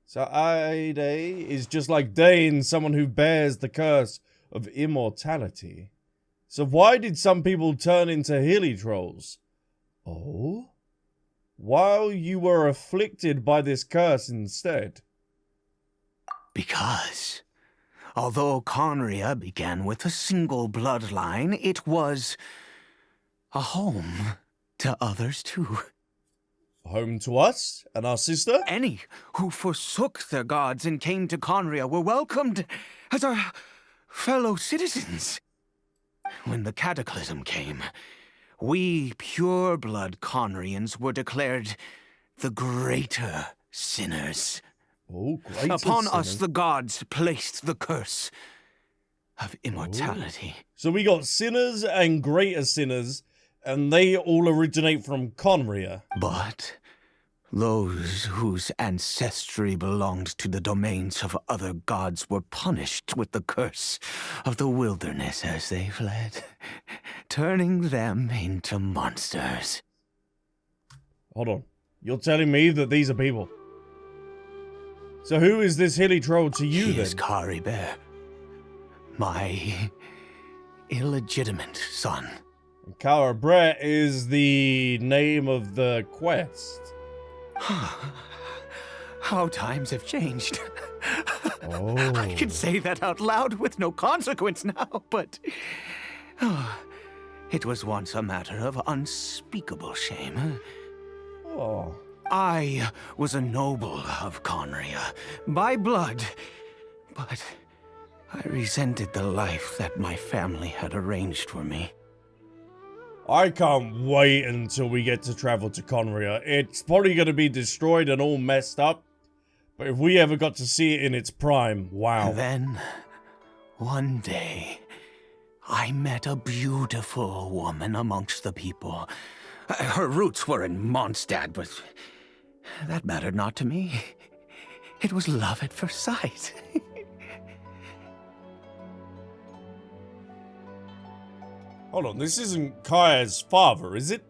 So Ide is just like Dane, someone who bears the curse of immortality. So why did some people turn into hilichurls? Oh? While you were afflicted by this curse instead. Because although Conria began with a single bloodline, it was a home to others too. Home to us and our sister? Any who forsook their gods and came to Conria were welcomed as our fellow citizens. When the cataclysm came, we pure-blood Conrians were declared the greater sinners. Oh, greater Upon sinners. us, the gods placed the curse of immortality. So we got sinners and greater sinners, and they all originate from Conria. But those whose ancestry belonged to the domains of other gods were punished with the curse of the wilderness as they fled, turning them into monsters. Hold on. You're telling me that these are people? So who is this hilichurl to you He then? is Caribert, my illegitimate son. Caribert is the name of the quest. How times have changed. Oh. I can say that out loud with no consequence now, but it was once a matter of unspeakable shame. Oh. I was a noble of Conria, by blood, but I resented the life that my family had arranged for me. I can't wait until we get to travel to Conria. It's probably going to be destroyed and all messed up. But if we ever got to see it in its prime, wow. Then, one day, I met a beautiful woman amongst the people. Her roots were in Mondstadt, but that mattered not to me. It was love at first sight. Hold on, this isn't Kaeya's father, is it?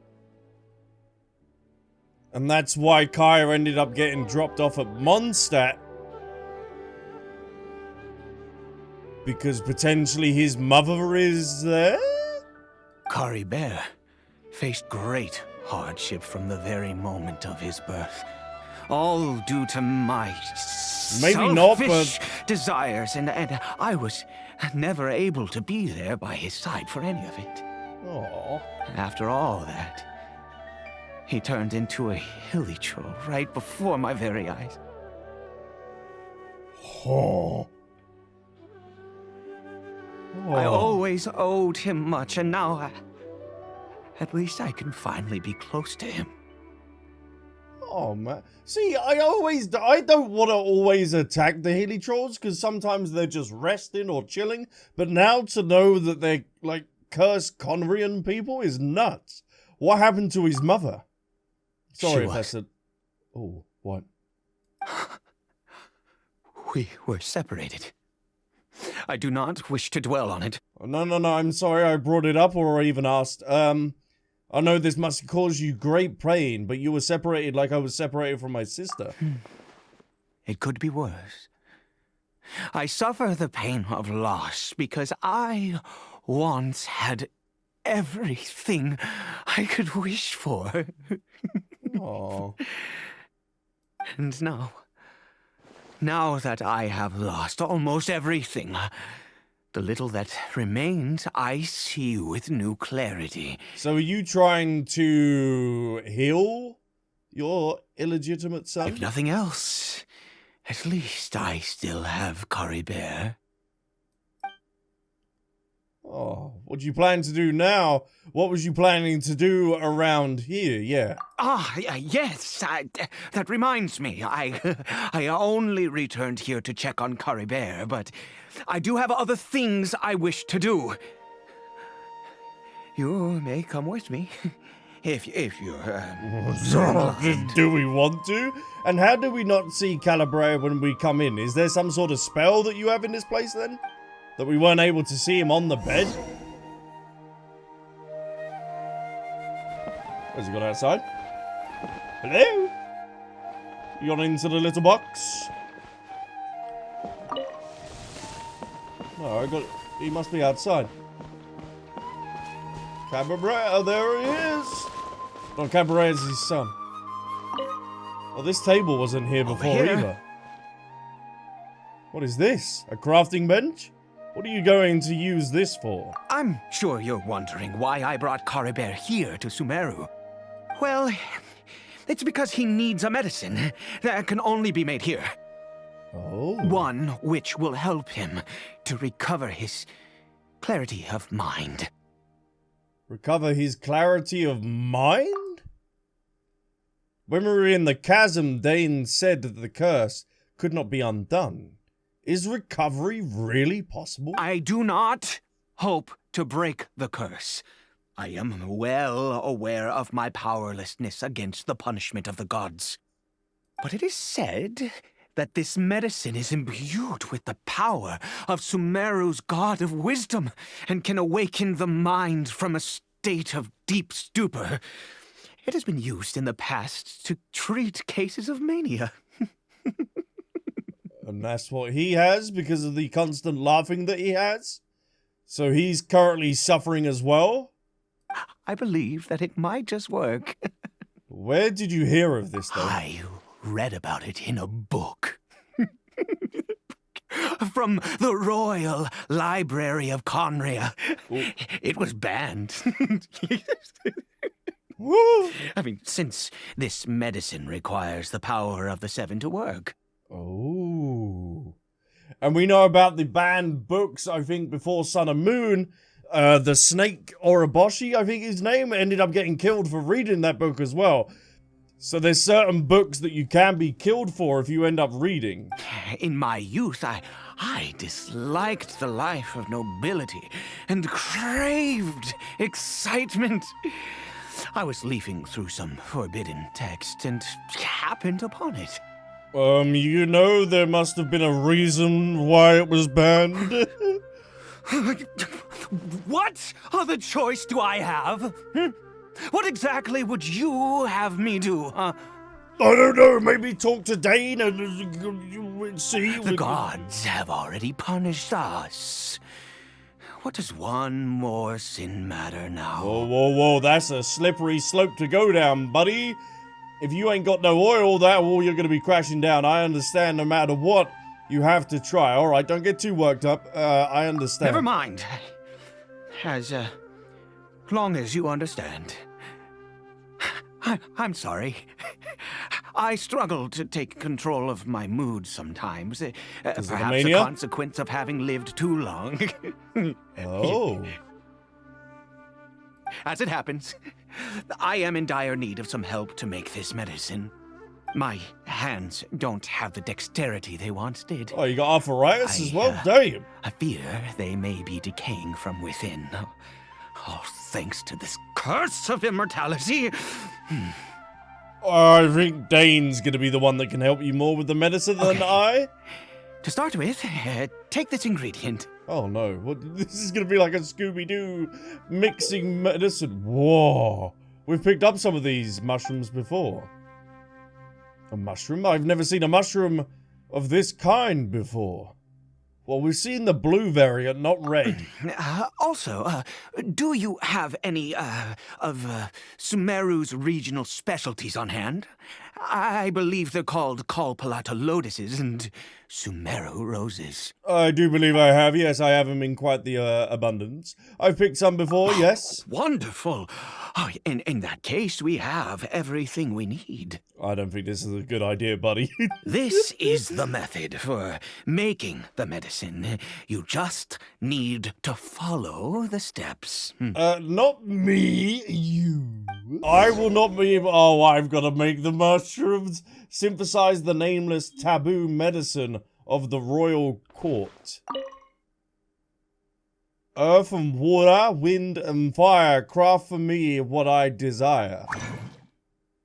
And that's why Kaeya ended up getting dropped off at Mondstadt. Because potentially his mother is there? Caribert faced great hardship from the very moment of his birth. All due to my Maybe not, selfish but desires, and I was never able to be there by his side for any of it. Aww. After all that, he turned into a hilichurl right before my very eyes. Oh. I always owed him much, and now at least I can finally be close to him. Oh man, see, I don't want to always attack the hilichurls because sometimes they're just resting or chilling. But now to know that they're like cursed Conrian people is nuts. What happened to his mother? Sorry if that's a... Oh, what? We were separated. I do not wish to dwell on it. No, I'm sorry I brought it up or even asked. I know this must cause you great pain, but you were separated like I was separated from my sister. It could be worse. I suffer the pain of loss because I once had everything I could wish for. Oh. And now that I have lost almost everything, the little that remains I see with new clarity. So are you trying to heal your illegitimate son? If nothing else, at least I still have Caribert. Oh, what do you plan to do now? What was you planning to do around here? Yeah. Yes, that reminds me. I only returned here to check on Caribert, but I do have other things I wish to do. You may come with me, if you're... Do we want to? And how do we not see Caribert when we come in? Is there some sort of spell that you have in this place then? That we weren't able to see him on the bed? Has he gone outside? Hello? You gone into the little box? No, he must be outside. Caribert, there he is! Oh, Caribert is his son. Well, this table wasn't here before either. What is this? A crafting bench? What are you going to use this for? I'm sure you're wondering why I brought Caribert here to Sumeru. Well, it's because he needs a medicine that can only be made here. Oh. One which will help him to recover his clarity of mind. Recover his clarity of mind? When we were in the chasm, Dane said that the curse could not be undone. Is recovery really possible? I do not hope to break the curse. I am well aware of my powerlessness against the punishment of the gods. But it is said that this medicine is imbued with the power of Sumeru's god of wisdom and can awaken the mind from a state of deep stupor. It has been used in the past to treat cases of mania. And that's what he has because of the constant laughing that he has? So he's currently suffering as well? I believe that it might just work. Where did you hear of this, though? I read about it in a book. From the Royal Library of Conria. Ooh. It was banned. I mean, since this medicine requires the power of the Seven to work. Oh. And we know about the banned books, I think, before Sun and Moon. The snake Oroboshi, I think his name, ended up getting killed for reading that book as well. So there's certain books that you can be killed for if you end up reading. In my youth, I disliked the life of nobility and craved excitement. I was leafing through some forbidden text and happened upon it. You know there must have been a reason why it was banned. What other choice do I have? What exactly would you have me do, huh? I don't know, maybe talk to Dane and see. The gods have already punished us. What does one more sin matter now? Whoa, whoa, whoa, that's a slippery slope to go down, buddy. If you ain't got no oil, that wall you're gonna be crashing down. I understand no matter what, you have to try. Alright, don't get too worked up. I understand. Never mind. As long as you understand. I'm sorry. I struggle to take control of my mood sometimes. Perhaps a consequence of having lived too long. Oh. As it happens, I am in dire need of some help to make this medicine. My hands don't have the dexterity they once did. Oh, you got arthritis as well? Damn. I fear they may be decaying from within. Oh, thanks to this curse of immortality. I think Dane's gonna be the one that can help you more with the medicine than I. To start with, take this ingredient. Oh no, this is gonna be like a Scooby-Doo mixing medicine. Whoa. We've picked up some of these mushrooms before. A mushroom? I've never seen a mushroom of this kind before. Well, we've seen the blue variant, not red. Also, do you have any of Sumeru's regional specialties on hand? I believe they're called Kalpalata lotuses and Sumeru roses. I do believe I have. Yes, I have them in quite the abundance. I've picked some before, yes. Wonderful. Oh, in that case, we have everything we need. I don't think this is a good idea, buddy. This is the method for making the medicine. You just need to follow the steps. Not me, you. I will not be able— oh, I've got to make the mushrooms. Synthesize the nameless taboo medicine of the royal court. Earth and water, wind and fire, craft for me what I desire.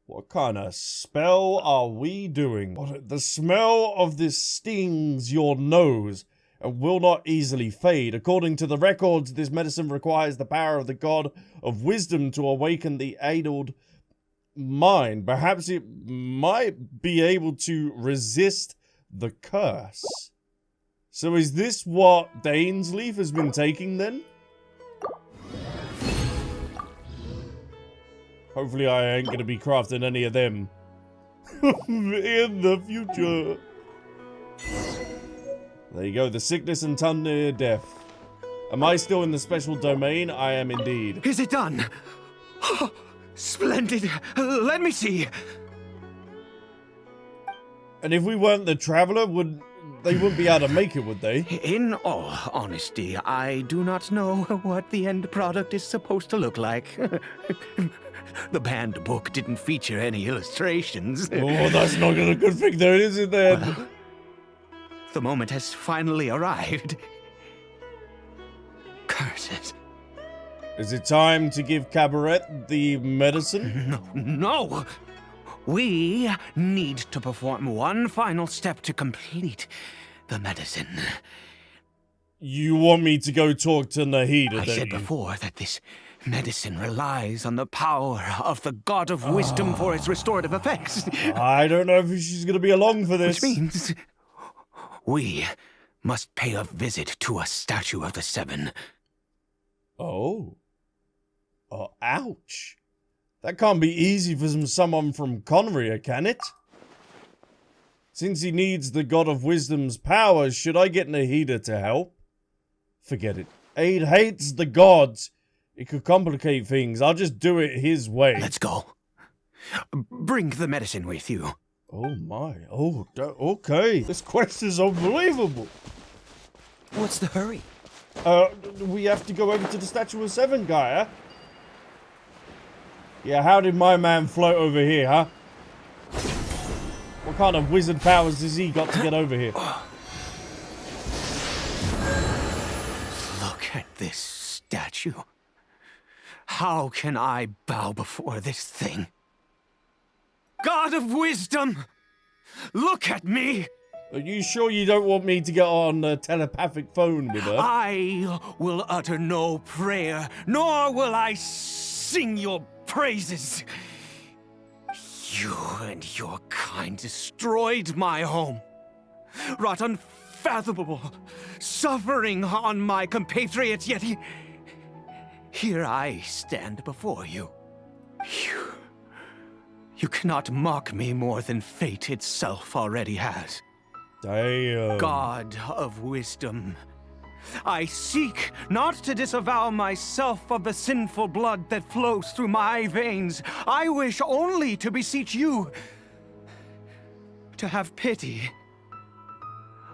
What kind of spell are we doing? The smell of this stings your nose and will not easily fade. According to the records, this medicine requires the power of the god of wisdom to awaken the addled mind. Perhaps it might be able to resist the curse. So is this what Dainsleif has been taking then? Hopefully I ain't gonna be crafting any of them in the future. There you go, the sickness and thunder death. Am I still in the special domain? I am indeed. Is it done? Oh, splendid. Let me see. And if we weren't the traveler, they wouldn't be able to make it, would they? In all honesty, I do not know what the end product is supposed to look like. The banned book didn't feature any illustrations. Oh, that's not a good thing there, is it then? Well, the moment has finally arrived. Curses. Is it time to give Caribert the medicine? No. We need to perform one final step to complete the medicine. You want me to go talk to Nahida, I said before that this medicine relies on the power of the god of wisdom for its restorative effects. I don't know if she's going to be along for this. Which means we must pay a visit to a statue of the Seven. Oh. Oh, ouch. That can't be easy for someone from Conria, can it? Since he needs the god of wisdom's powers, should I get Nahida to help? Forget it. Aid hates the gods. It could complicate things. I'll just do it his way. Let's go. Bring the medicine with you. Oh my. Oh, okay. This quest is unbelievable. What's the hurry? We have to go over to the Statue of Seven, Kaeya. Yeah, how did my man float over here, huh? What kind of wizard powers has he got to get over here? Look at this statue. How can I bow before this thing? God of wisdom! Look at me! Are you sure you don't want me to get on a telepathic phone with her? I will utter no prayer, nor will I sing your praises. You and your kind destroyed my home, wrought unfathomable suffering on my compatriots, yet here I stand before you. You cannot mock me more than fate itself already has. Damn. God of wisdom, I seek not to disavow myself of the sinful blood that flows through my veins. I wish only to beseech you to have pity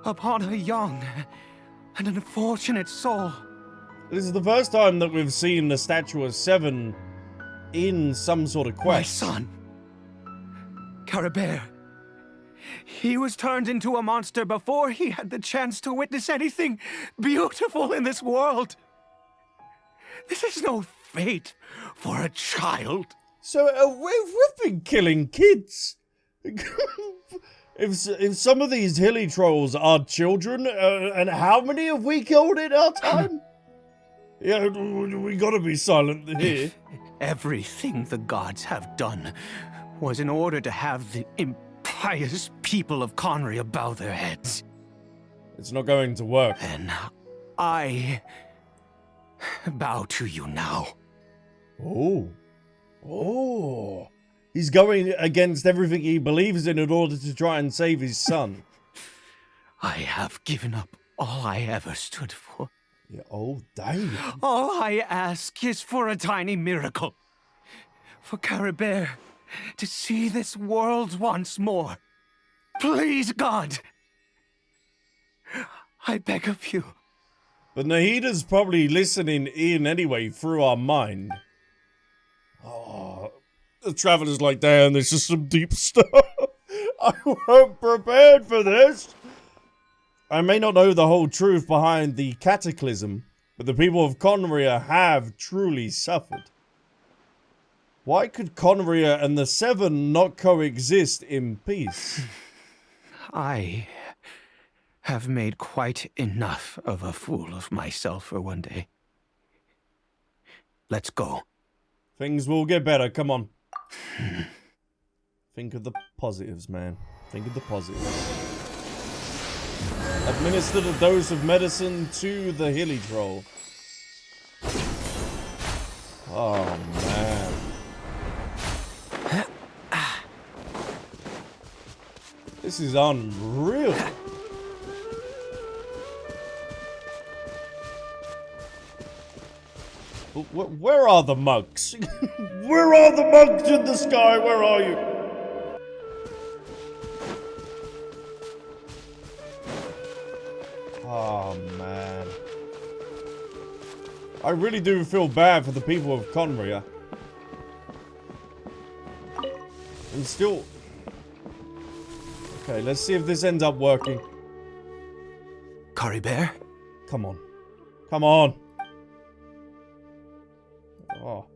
upon a young and unfortunate soul. This is the first time that we've seen the statue of Seven in some sort of quest. My son, Caribert. He was turned into a monster before he had the chance to witness anything beautiful in this world. This is no fate for a child. So we've been killing kids. If some of these hilichurls are children, and how many have we killed in our time? Yeah, we gotta be silent here. Everything the gods have done was in order to have the impious people of Conria bow their heads. It's not going to work. Then I bow to you now. Oh. He's going against everything he believes in order to try and save his son. I have given up all I ever stood for. Yeah, oh, damn. All I ask is for a tiny miracle. For Caribert to see this world once more. Please, God. I beg of you. But Nahida's probably listening in anyway through our mind. Oh, the Traveler's like, damn, this is some deep stuff. I wasn't prepared for this. I may not know the whole truth behind the cataclysm, but the people of Conria have truly suffered. Why could Conria and the Seven not coexist in peace? I have made quite enough of a fool of myself for one day. Let's go. Things will get better, come on. Think of the positives, man. Think of the positives. Administered a dose of medicine to the hilichurl. Oh, man. This is unreal. Where are the monks? Where are the monks in the sky? Where are you? Oh, man. I really do feel bad for the people of Conria. And still... Okay, let's see if this ends up working. Caribert? Come on. Come on. Oh.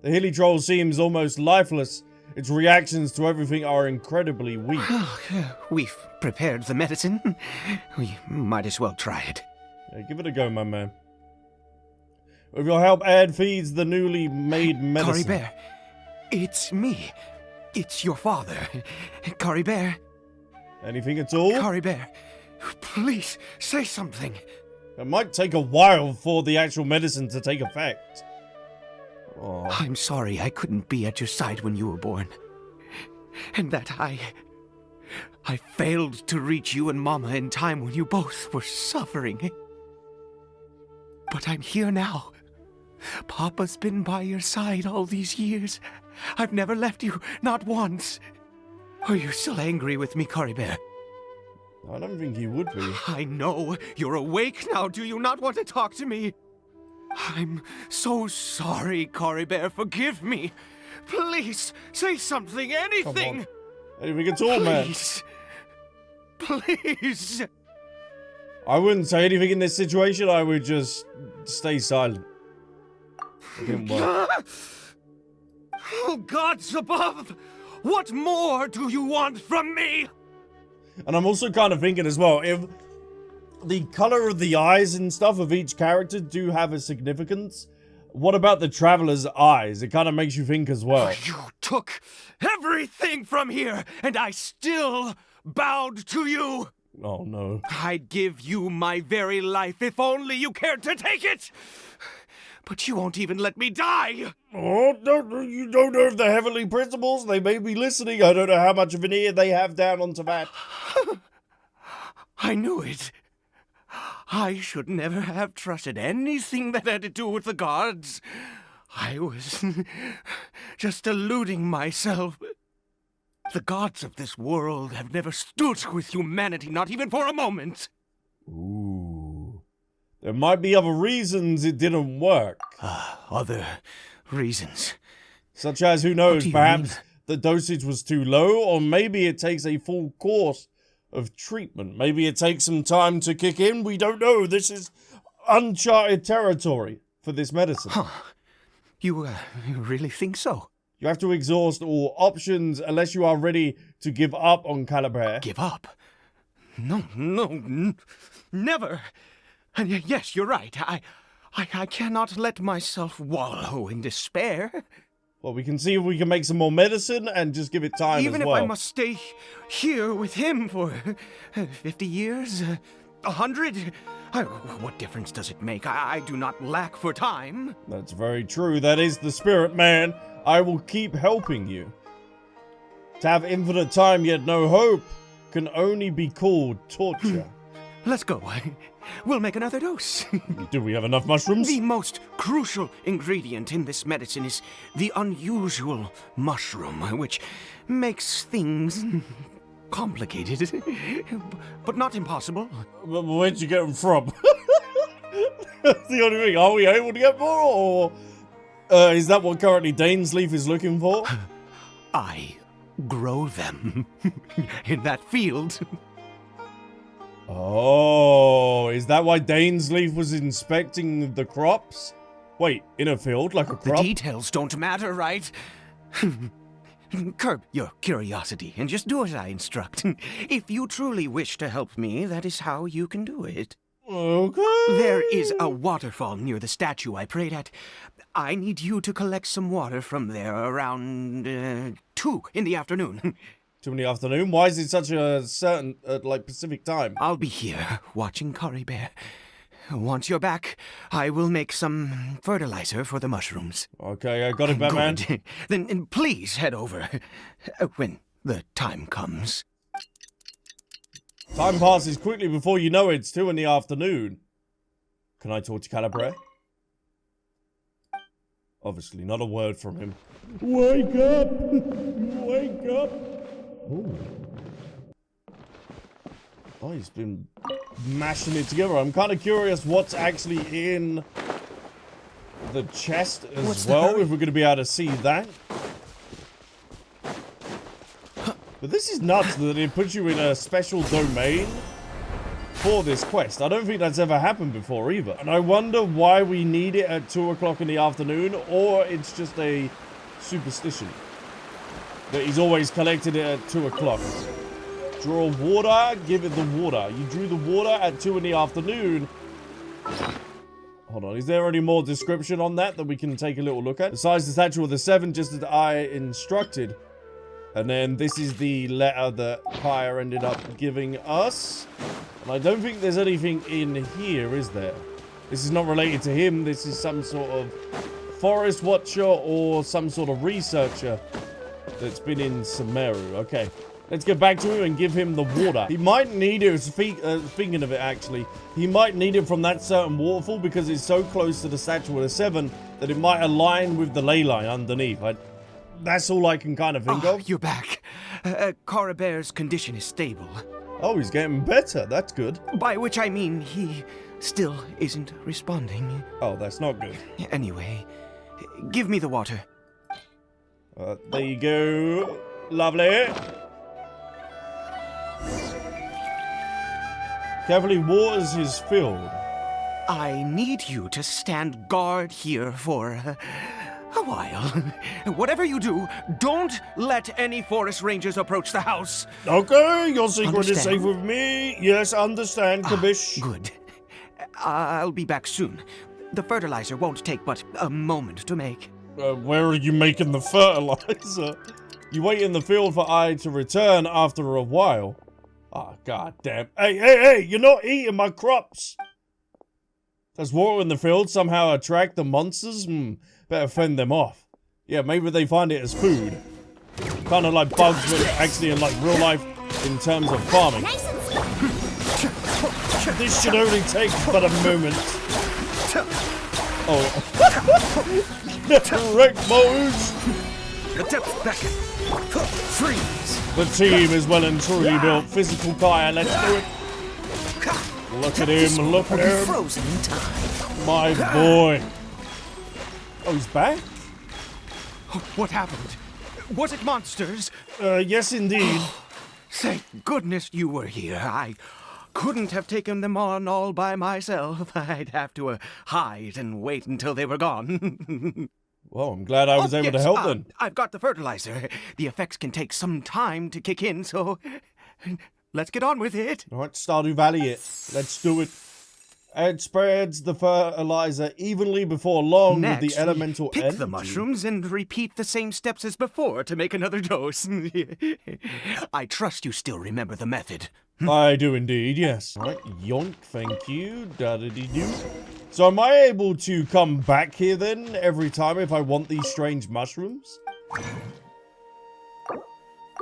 The hilichurl seems almost lifeless. Its reactions to everything are incredibly weak. We've prepared the medicine. We might as well try it. Yeah, give it a go, my man. With your help, Ad feeds the newly made medicine. Caribert, it's me. It's your father. Caribert. Anything at all? Caribert, please say something. It might take a while for the actual medicine to take effect. Oh. I'm sorry I couldn't be at your side when you were born. And that I failed to reach you and Mama in time when you both were suffering. But I'm here now. Papa's been by your side all these years. I've never left you, not once. Are you still angry with me, Caribert? I don't think he would be. I know. You're awake now. Do you not want to talk to me? I'm so sorry, Caribert. Forgive me. Please, say something, anything. Anything at all, man. Please. I wouldn't say anything in this situation. I would just stay silent. It didn't work. Oh, gods above! What more do you want from me? And I'm also kind of thinking as well, if the color of the eyes and stuff of each character do have a significance, what about the traveler's eyes? It kind of makes you think as well. You took everything from here, and I still bowed to you. Oh, no. I'd give you my very life if only you cared to take it. But you won't even let me die. Oh, you don't know if the heavenly principles, they may be listening. I don't know how much of an ear they have down onto that. I knew it. I should never have trusted anything that had to do with the gods. I was just deluding myself. The gods of this world have never stood with humanity, not even for a moment. Ooh. There might be other reasons it didn't work. Other reasons. Such as, who knows, What do you perhaps mean? the dosage was too low, or maybe it takes a full course of treatment. Maybe it takes some time to kick in. We don't know. This is uncharted territory for this medicine. Huh. You really think so? You have to exhaust all options unless you are ready to give up on Caribert. Give up? No, never. And yes, you're right. I cannot let myself wallow in despair. Well, we can see if we can make some more medicine and just give it time Even as if well. I must stay here with him for 50 years, 100, what difference does it make? I do not lack for time. That's very true. That is the spirit, man. I will keep helping you. To have infinite time yet no hope can only be called torture. Let's go. We'll make another dose. Do we have enough mushrooms? The most crucial ingredient in this medicine is the unusual mushroom, which makes things complicated, but not impossible. Where'd you get them from? That's the only thing. Are we able to get more, or is that what currently Dainsleif is looking for? I grow them in that field. Oh, is that why Dainsleif was inspecting the crops? Wait, in a field, like a The crop? details don't matter, right? Curb your curiosity and just do as I instruct. If you truly wish to help me, that is how you can do it. Okay. There is a waterfall near the statue I prayed at. I need you to collect some water from there around 2 in the afternoon. 2 in the afternoon? Why is it such a certain, like, Pacific time? Ah. I'll be here watching Caribert. Once you're back, I will make some fertilizer for the mushrooms. Okay, I got it, Batman. Good. Then please head over when the time comes. Time passes quickly before you know it's 2 in the afternoon. Can I talk to Caribert? Obviously, not a word from him. Wake up! Wake up! Ooh. Oh, he's been mashing it together. I'm kind of curious what's actually in the chest as What's the well, hurry? if we're going to be able to see that. But this is nuts that it puts you in a special domain for this quest. I don't think that's ever happened before either. And I wonder why we need it at 2 o'clock in the afternoon, or it's just a superstition that he's always collected it at 2 o'clock. Draw water, give it the water. You drew the water at 2 in the afternoon. Hold on, is there any more description on that we can take a little look at? Besides the statue of the 7, just as I instructed. And then this is the letter that Kaeya ended up giving us. And I don't think there's anything in here, is there? This is not related to him. This is some sort of forest watcher or some sort of researcher that's been in Sumeru. Okay, let's get back to him and give him the water. He might need it, thinking of it actually, he might need it from that certain waterfall because it's so close to the statue of the 7 that it might align with the ley line underneath. That's all I can kind of think of. You're back. Caribert's condition is stable. Oh, he's getting better. That's good. By which I mean he still isn't responding. Oh, that's not good. Anyway, give me the water. There you go. Lovely. Carefully waters his field. I need you to stand guard here for a while. Whatever you do, don't let any forest rangers approach the house. Okay, your secret is Understand? safe with me. Yes, understand, Kabish. Good. I'll be back soon. The fertilizer won't take but a moment to make. Where are you making the fertilizer? You wait in the field for I to return after a while. Ah, god damn. Hey, you're not eating my crops. Does water in the field somehow attract the monsters? Better fend them off. Yeah, maybe they find it as food. Kind of like bugs, but actually in like real life in terms of farming. Nice and smooth. This should only take but a moment. Oh. Correct moves. The tips back. Freeze. The team is well and truly built. Physical Kaeya, let's do it. Look at him, look at him. Frozen in time. My boy. Oh, he's back? What happened? Was it monsters? Yes indeed. Thank goodness you were here. I couldn't have taken them on all by myself. I'd have to hide and wait until they were gone. Well, I'm glad I was able to help them. I've got the fertilizer. The effects can take some time to kick in, so let's get on with it. Alright, Stardew Valley it. Let's do it. It spreads the fertilizer evenly before long Next, with the elemental pick energy. the mushrooms and repeat the same steps as before to make another dose. I trust you still remember the method. I do indeed, yes. Alright, yoink, thank you. Da-da-dee-doo. So am I able to come back here then every time if I want these strange mushrooms?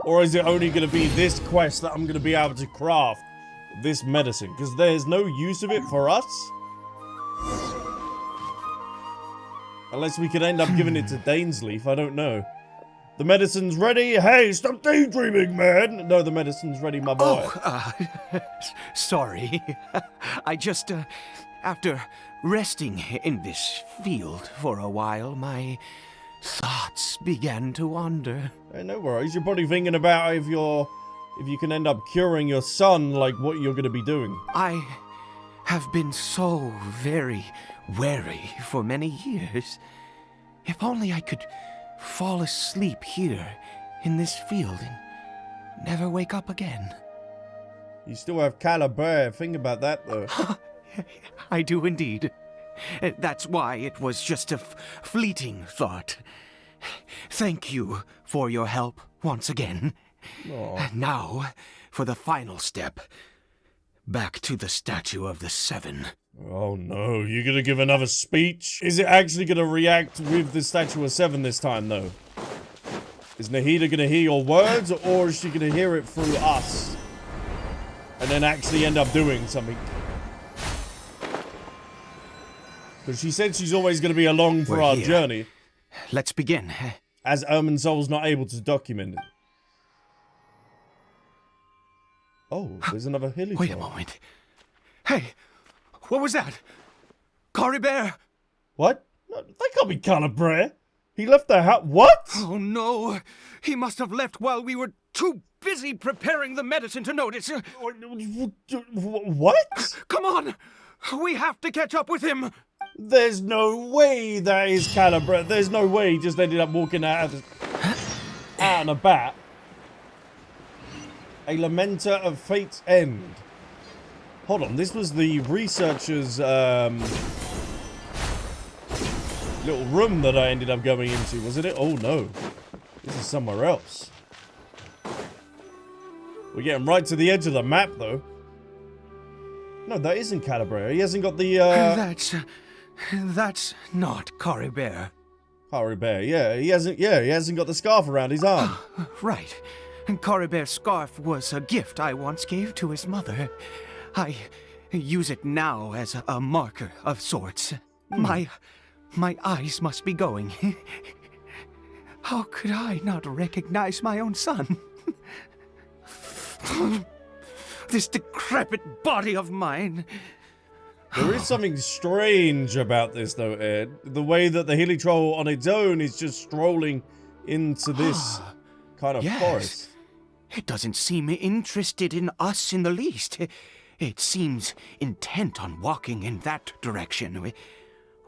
Or is it only going to be this quest that I'm going to be able to craft this medicine? Because there's no use of it for us. Unless we could end up giving it to Dainsleif, I don't know. The medicine's ready. Hey, stop daydreaming, man. No, the medicine's ready, my boy. Sorry. I just, after resting in this field for a while, my thoughts began to wander. Hey, no worries. You're probably thinking about if you can end up curing your son, like what you're going to be doing. I have been so very wary for many years. If only I could fall asleep here in this field and never wake up again. You still have Caribert. Think about that, though. I do indeed. That's why it was just a fleeting thought. Thank you for your help once again. Aw. Now, for the final step. Back to the Statue of the Seven. Oh no, you're gonna give another speech? Is it actually gonna react with the Statue of Seven this time, though? Is Nahida gonna hear your words, or is she gonna hear it through us? And then actually end up doing something? Because she said she's always gonna be along for We're our here. journey, Let's begin. as Irminsol's not able to document it. Oh, there's another hilichurl. Wait a moment. Hey, what was that? Caribert! What? No, that can't be Caribert. He left the house. What? Oh no! He must have left while we were too busy preparing the medicine to notice. What? Come on! We have to catch up with him! There's no way that is Caribert. There's no way he just ended up walking out and about. A lamenter of fate's end. Hold on, this was the researcher's little room that I ended up going into, wasn't it? Oh no, this is somewhere else. We're getting right to the edge of the map, though. No, that isn't Caribert. He hasn't got the That's not Caribert. Caribert. Yeah, he hasn't got the scarf around his arm. Right. Caribert's scarf was a gift I once gave to his mother. I use it now as a marker of sorts. My eyes must be going. How could I not recognize my own son? This decrepit body of mine. There is something strange about this, though, Ed. The way that the hilichurl on its own is just strolling into this kind of forest. It doesn't seem interested in us in the least. It seems intent on walking in that direction.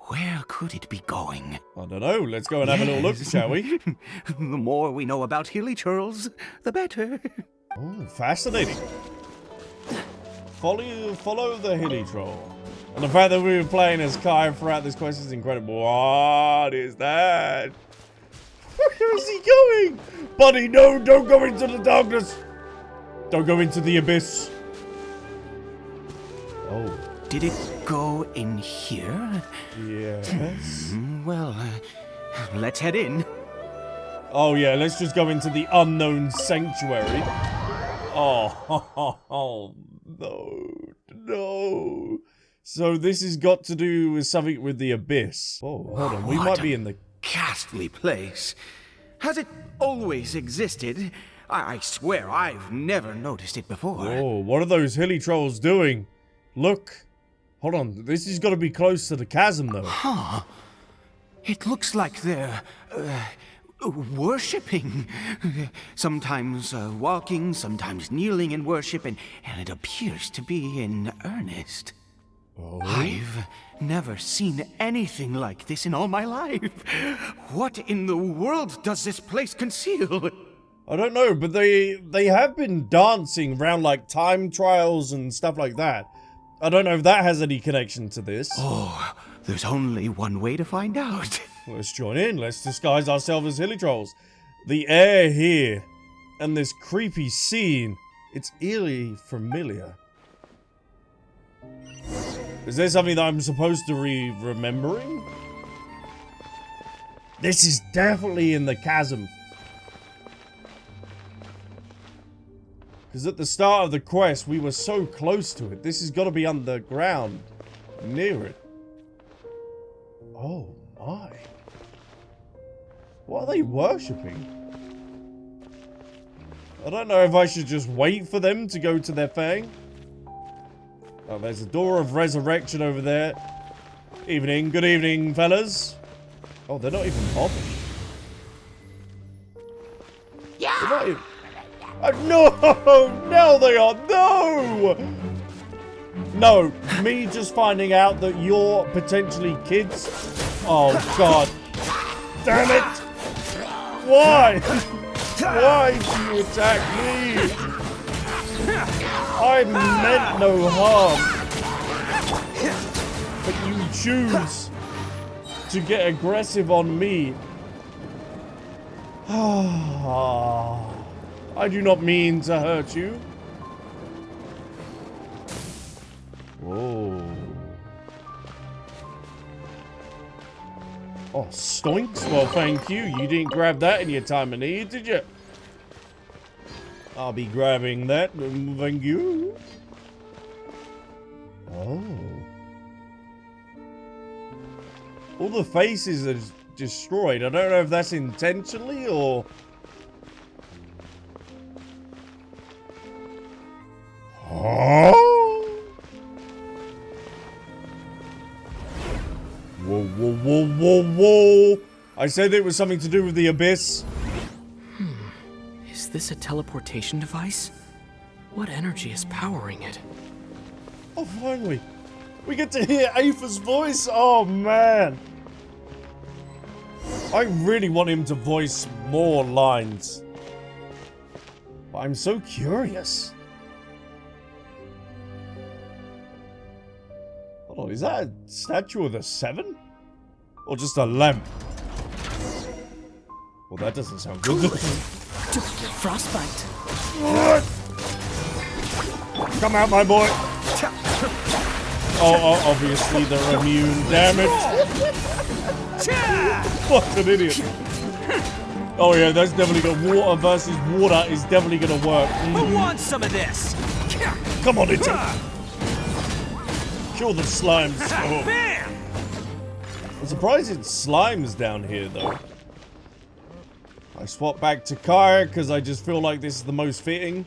Where could it be going? I don't know. Let's go and have a little look, shall we? The more we know about hilichurls, the better. Oh, fascinating. Follow the hilichurl. And the fact that we were playing as Kaeya throughout this quest is incredible. What is that? Where is he going? Buddy, no, don't go into the darkness. Don't go into the abyss. Oh. Did it go in here? Yes. Well, let's head in. Oh, yeah, let's just go into the unknown sanctuary. Oh, no. So this has got to do with something with the abyss. Oh, hold on. We might be in the... ghastly place. Has it always existed? I swear I've never noticed it before. Oh, what are those hilichurls doing? Look. Hold on. This has got to be close to the chasm, though. Huh. It looks like they're... worshipping. Sometimes walking, sometimes kneeling in worship, and it appears to be in earnest. Oh? I've never seen anything like this in all my life. What in the world does this place conceal? I don't know, but they have been dancing around like time trials and stuff like that. I don't know if that has any connection to this. Oh, there's only one way to find out. Let's join in. Let's disguise ourselves as hilichurls. The air here and this creepy scene, it's eerily familiar. Is there something that I'm supposed to be remembering? This is definitely in the chasm. Because at the start of the quest, we were so close to it. This has got to be underground, near it. Oh my. What are they worshipping? I don't know if I should just wait for them to go to their fang. Oh, there's a door of resurrection over there. Evening. Good evening, fellas. Oh, they're not even bothered. Yeah. They're not even... no! Now they are. No! No. Me just finding out that you're potentially kids. Oh, God. Damn it. Why? Why do you attack me? I meant no harm. But you choose to get aggressive on me. I do not mean to hurt you. Whoa. Oh, stoinks? Well, thank you. You didn't grab that in your time of need, did you? I'll be grabbing that. Thank you. Oh. All the faces are destroyed. I don't know if that's intentionally or... Oh. Whoa, whoa, whoa, whoa, whoa. I said it was something to do with the abyss. Is this a teleportation device? What energy is powering it? Oh, finally. We get to hear Aether's voice. Oh, man. I really want him to voice more lines. But I'm so curious. Hold on, is that a statue of the Seven? Or just a lamp? Well, that doesn't sound good. Frostbite. What? Come out, my boy. Oh, obviously they're immune. Damn it. What an idiot. Oh yeah, that's definitely gonna... Water versus water is definitely gonna work. Who wants some of this? Come on, it's kill the slimes. Oh. Bam! I'm surprised it's slimes down here, though. I swap back to Kaeya because I just feel like this is the most fitting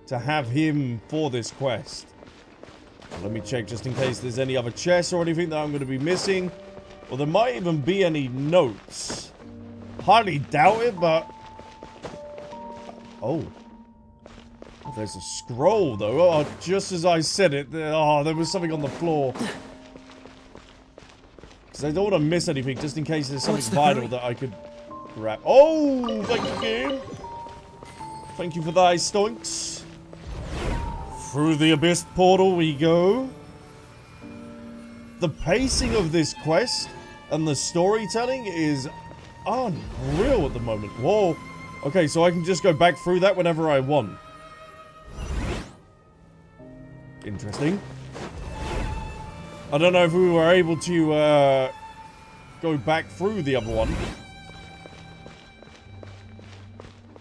to have him for this quest. Let me check just in case there's any other chests or anything that I'm going to be missing. Or there might even be any notes. Highly doubt it, but... Oh. Oh, there's a scroll, though. Oh, just as I said it, there was something on the floor. Because Because I don't want to miss anything, just in case there's something What's the vital hurry? that I could grab. Oh, thank you, game. Thank you for thy stonks. Through the Abyss portal we go. The pacing of this quest and the storytelling is unreal at the moment. Whoa. Okay, so I can just go back through that whenever I want. Interesting. I don't know if we were able to go back through the other one.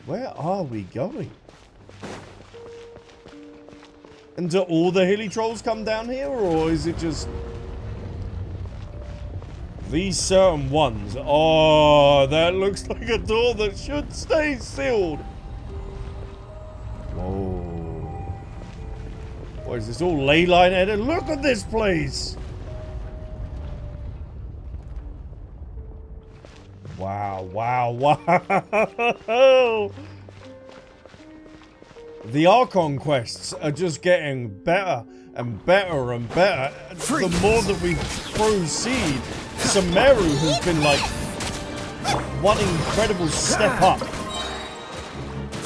Where are we going? And do all the hilichurls come down here, or is it just these certain ones? Oh, that looks like a door that should stay sealed. Whoa. What is this, all ley line headed? Look at this place. Wow, wow, wow. The Archon quests are just getting better and better and better. The more that we proceed, Sumeru has been like one incredible step up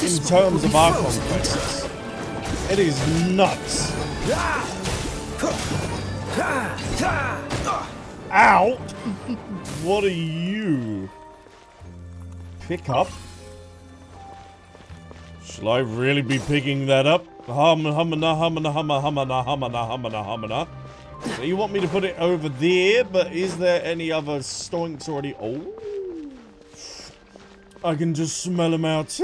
in terms of Archon quests. It is nuts. Ow! What are you? Pick up? Shall I really be picking that up? So you want me to put it over there, but is there any other stonks already? Oh. I can just smell them out.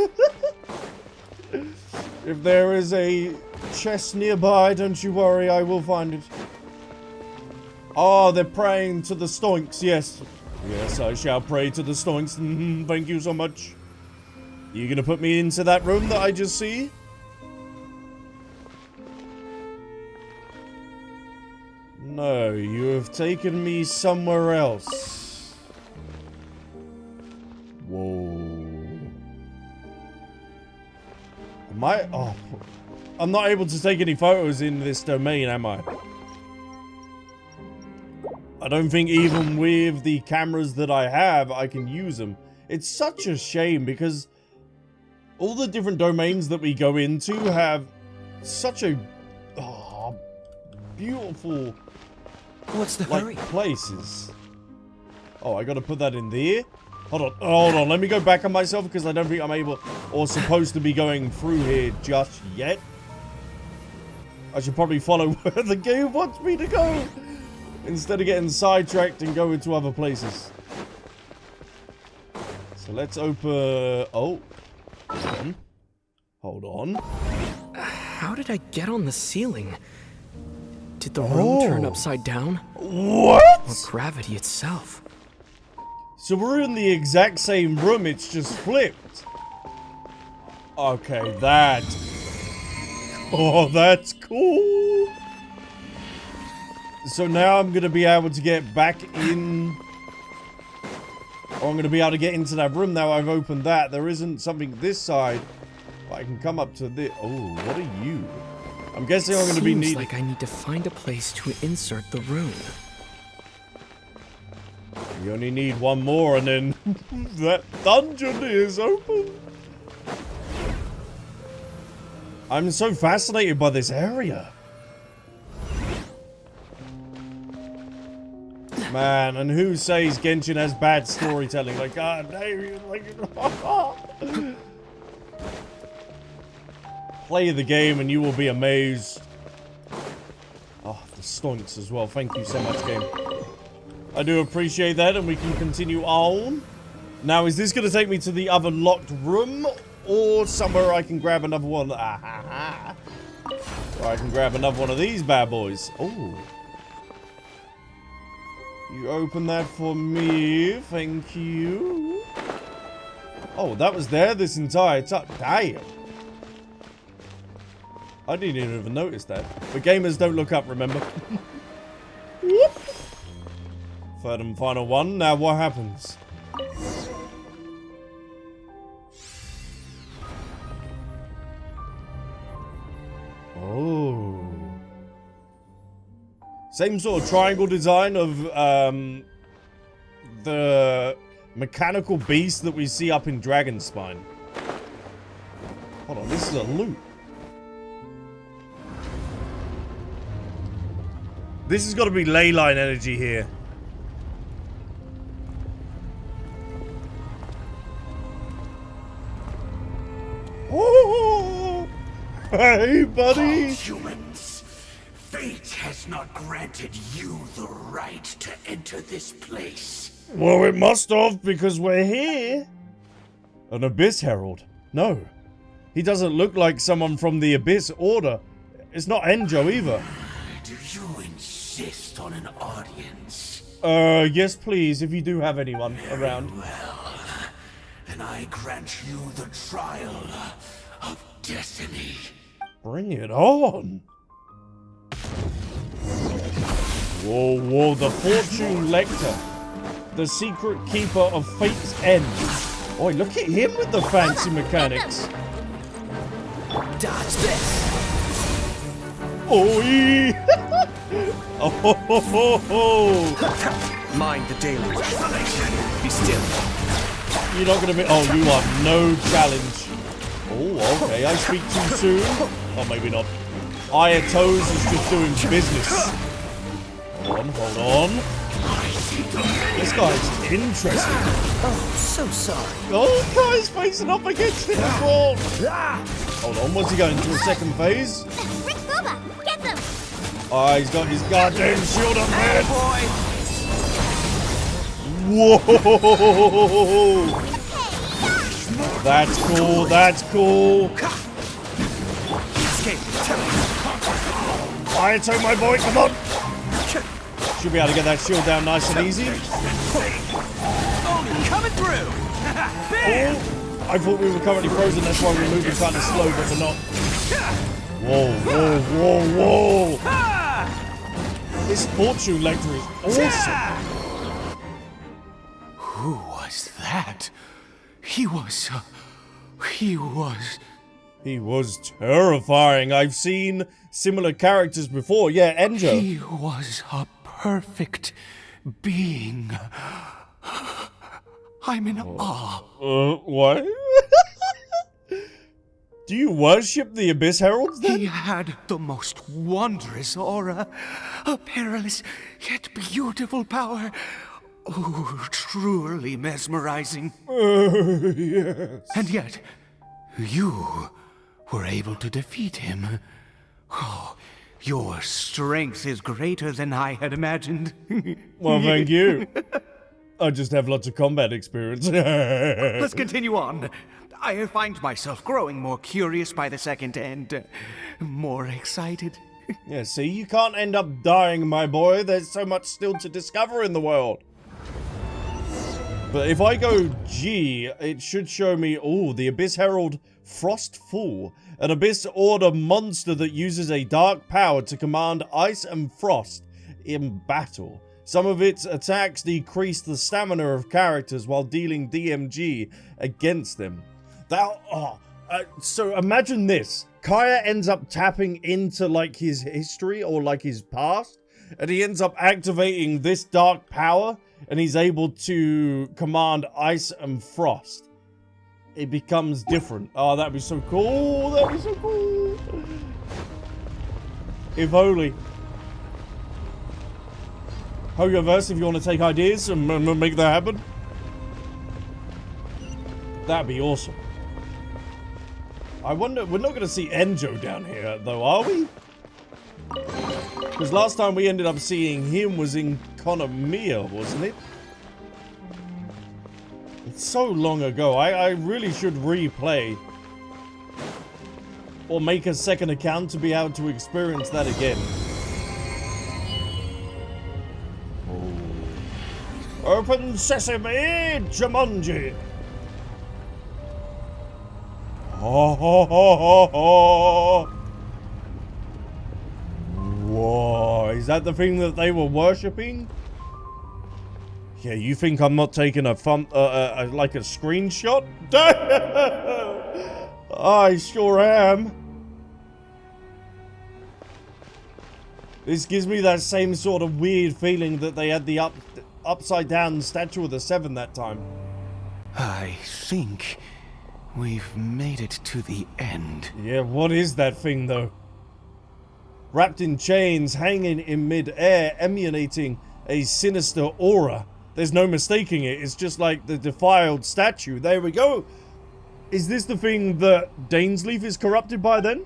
If there is a chest nearby, don't you worry, I will find it. Oh, they're praying to the stonks, yes. Yes, I shall pray to the stonks. Thank you so much. You gonna put me into that room that I just see? No, you have taken me somewhere else. Whoa. Am I? Oh, I'm not able to take any photos in this domain, am I? I don't think even with the cameras that I have, I can use them. It's such a shame because all the different domains that we go into have such a beautiful What's the hurry? places. Oh, I gotta put that in there. Hold on, let me go back on myself because I don't think I'm able or supposed to be going through here just yet. I should probably follow where the game wants me to go instead of getting sidetracked and go into other places. So let's open... Oh. Hold on. How did I get on the ceiling? Did the room turn upside down? What? Or gravity itself? So we're in the exact same room, it's just flipped. Okay, that... Oh, that's cool. So now I'm going to be able to get back in... Or I'm going to be able to get into that room now I've opened that. There isn't something this side. But I can come up to this. Oh, what are you? I'm guessing I'm going to be needing... Seems like I need to find a place to insert the rune. You only need one more and then that dungeon is open. I'm so fascinated by this area. Man, and who says Genshin has bad storytelling? Like, God damn, like... Play the game and you will be amazed. Oh, the stonks as well. Thank you so much, game. I do appreciate that, and we can continue on. Now, is this going to take me to the other locked room? Or somewhere I can grab another one? Or I can grab another one of these bad boys. Oh. You open that for me. Thank you. Oh, that was there this entire time. Damn. I didn't even notice that. But gamers don't look up, remember? Whoop. Third and final one. Now what happens? Oh. Same sort of triangle design of the mechanical beast that we see up in Dragonspine. Hold on, this is a loop. This has got to be ley line energy here. Oh, hey, buddy. All humans, fate has not granted you the right to enter this place. Well, it must have, because we're here. An Abyss Herald. No. He doesn't look like someone from the Abyss Order. It's not Enjo either. Do you insist on an audience? Yes please, if you do have anyone around. Well, then I grant you the trial of destiny. Bring it on. Whoa, whoa, the Fortune Lector. The secret keeper of Fate's End. Oi, look at him with the fancy mechanics. Dodge this. Oi! Oh, ho, ho, ho, ho. Mind the daily. Be still. You're not gonna be. Oh, you are no challenge. Oh, okay. I speak too soon. Oh, maybe not. Ayato's is just doing business. Hold on, hold on. This guy's interesting. Oh, so sorry. Oh, guy's facing up against him as well. Hold on, what's he going to a second phase? Rick Boba, get them! Oh, he's got his goddamn shield up there. Boy. Whoa! That's cool, that's cool. Ayato, my boy, come on. Should be able to get that shield down nice and easy. Oh, coming through. Oh, I thought we were currently frozen, that's why we're moving kind of slow, but we're not. Whoa, whoa, whoa, whoa! This Fortune Lector is awesome. Who was that? He was terrifying. I've seen similar characters before. Yeah, Enjo. He was a perfect being. I'm in awe. What? Do you worship the Abyss Heralds then? He had the most wondrous aura, a perilous yet beautiful power. Oh, truly mesmerizing. Yes. And yet, you were able to defeat him. Oh, your strength is greater than I had imagined. Well, thank you. I just have lots of combat experience. Let's continue on. I find myself growing more curious by the second and more excited. Yeah, see, you can't end up dying, my boy. There's so much still to discover in the world. But if I go G, it should show me, oh, the Abyss Herald Frostful, an Abyss Order monster that uses a dark power to command ice and frost in battle. Some of its attacks decrease the stamina of characters while dealing DMG against them. So imagine this. Kaeya ends up tapping into like his history or like his past, and he ends up activating this dark power, and he's able to command ice and frost. It becomes different. Oh, that'd be so cool. That'd be so cool. If only. Hoyoverse, if you want to take ideas and make that happen. That'd be awesome. I wonder, we're not going to see Enjo down here, though, are we? Because last time we ended up seeing him was in Konomiya, wasn't it? It's so long ago. I really should replay. Or make a second account to be able to experience that again. Oh. Open sesame, Jumanji! Oh, ho, ho, ho, ho. Whoa, is that the thing that they were worshipping? Yeah, you think I'm not taking a like a screenshot? I sure am. This gives me that same sort of weird feeling that they had the upside down statue of the Seven that time. I think we've made it to the end. Yeah, what is that thing though? Wrapped in chains, hanging in mid-air, emanating a sinister aura. There's no mistaking it. It's just like the defiled statue. There we go. Is this the thing that Dainsleif is corrupted by then?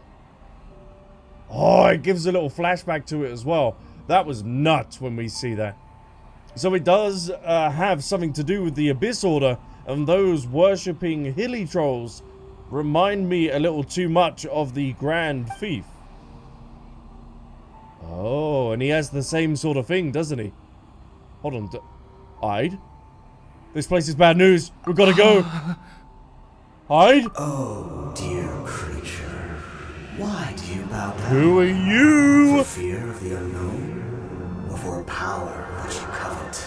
Oh, it gives a little flashback to it as well. That was nuts when we see that. So it does have something to do with the Abyss Order, and those worshipping hilichurls remind me a little too much of the Grand Thief. Oh, and he has the same sort of thing, doesn't he? Hold on. Hide? This place is bad news. We've got to go. Hide? Oh, dear creature. Why do you bow down? Who are you? For fear of the unknown? Or for power that you covet?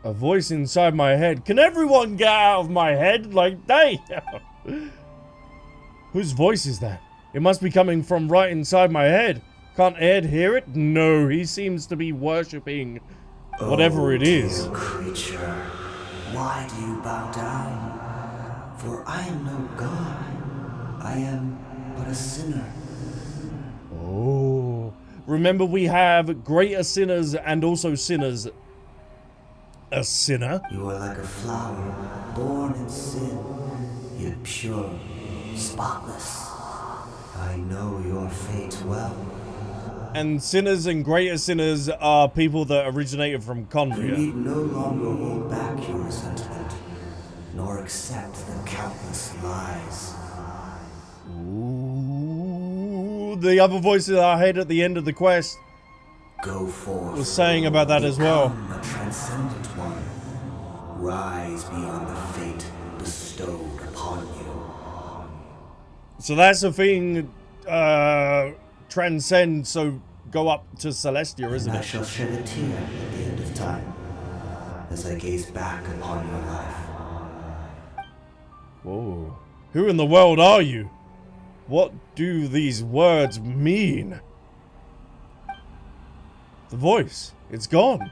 A voice inside my head. Can everyone get out of my head? Like, damn. Whose voice is that? It must be coming from right inside my head. Can't Ed hear it? No, he seems to be worshipping whatever it is. Dear creature, why do you bow down? For I am no god. I am but a sinner. Oh. Remember, we have greater sinners and also sinners. A sinner? You are like a flower, born in sin, yet pure, spotless. I know your fate well. And sinners and greater sinners are people that originated from You Conria. need no longer hold back your resentment, nor accept the countless lies. Ooh, the other voice in our head at the end of the quest Go forth. was saying about that as well. Become a transcendent one. Rise beyond the fate bestowed upon you. So that's the thing, transcend, so go up to Celestia, isn't I it? shall shed a tear at the end of time, as I gaze back upon your life. Whoa. Who in the world are you? What do these words mean? The voice, it's gone.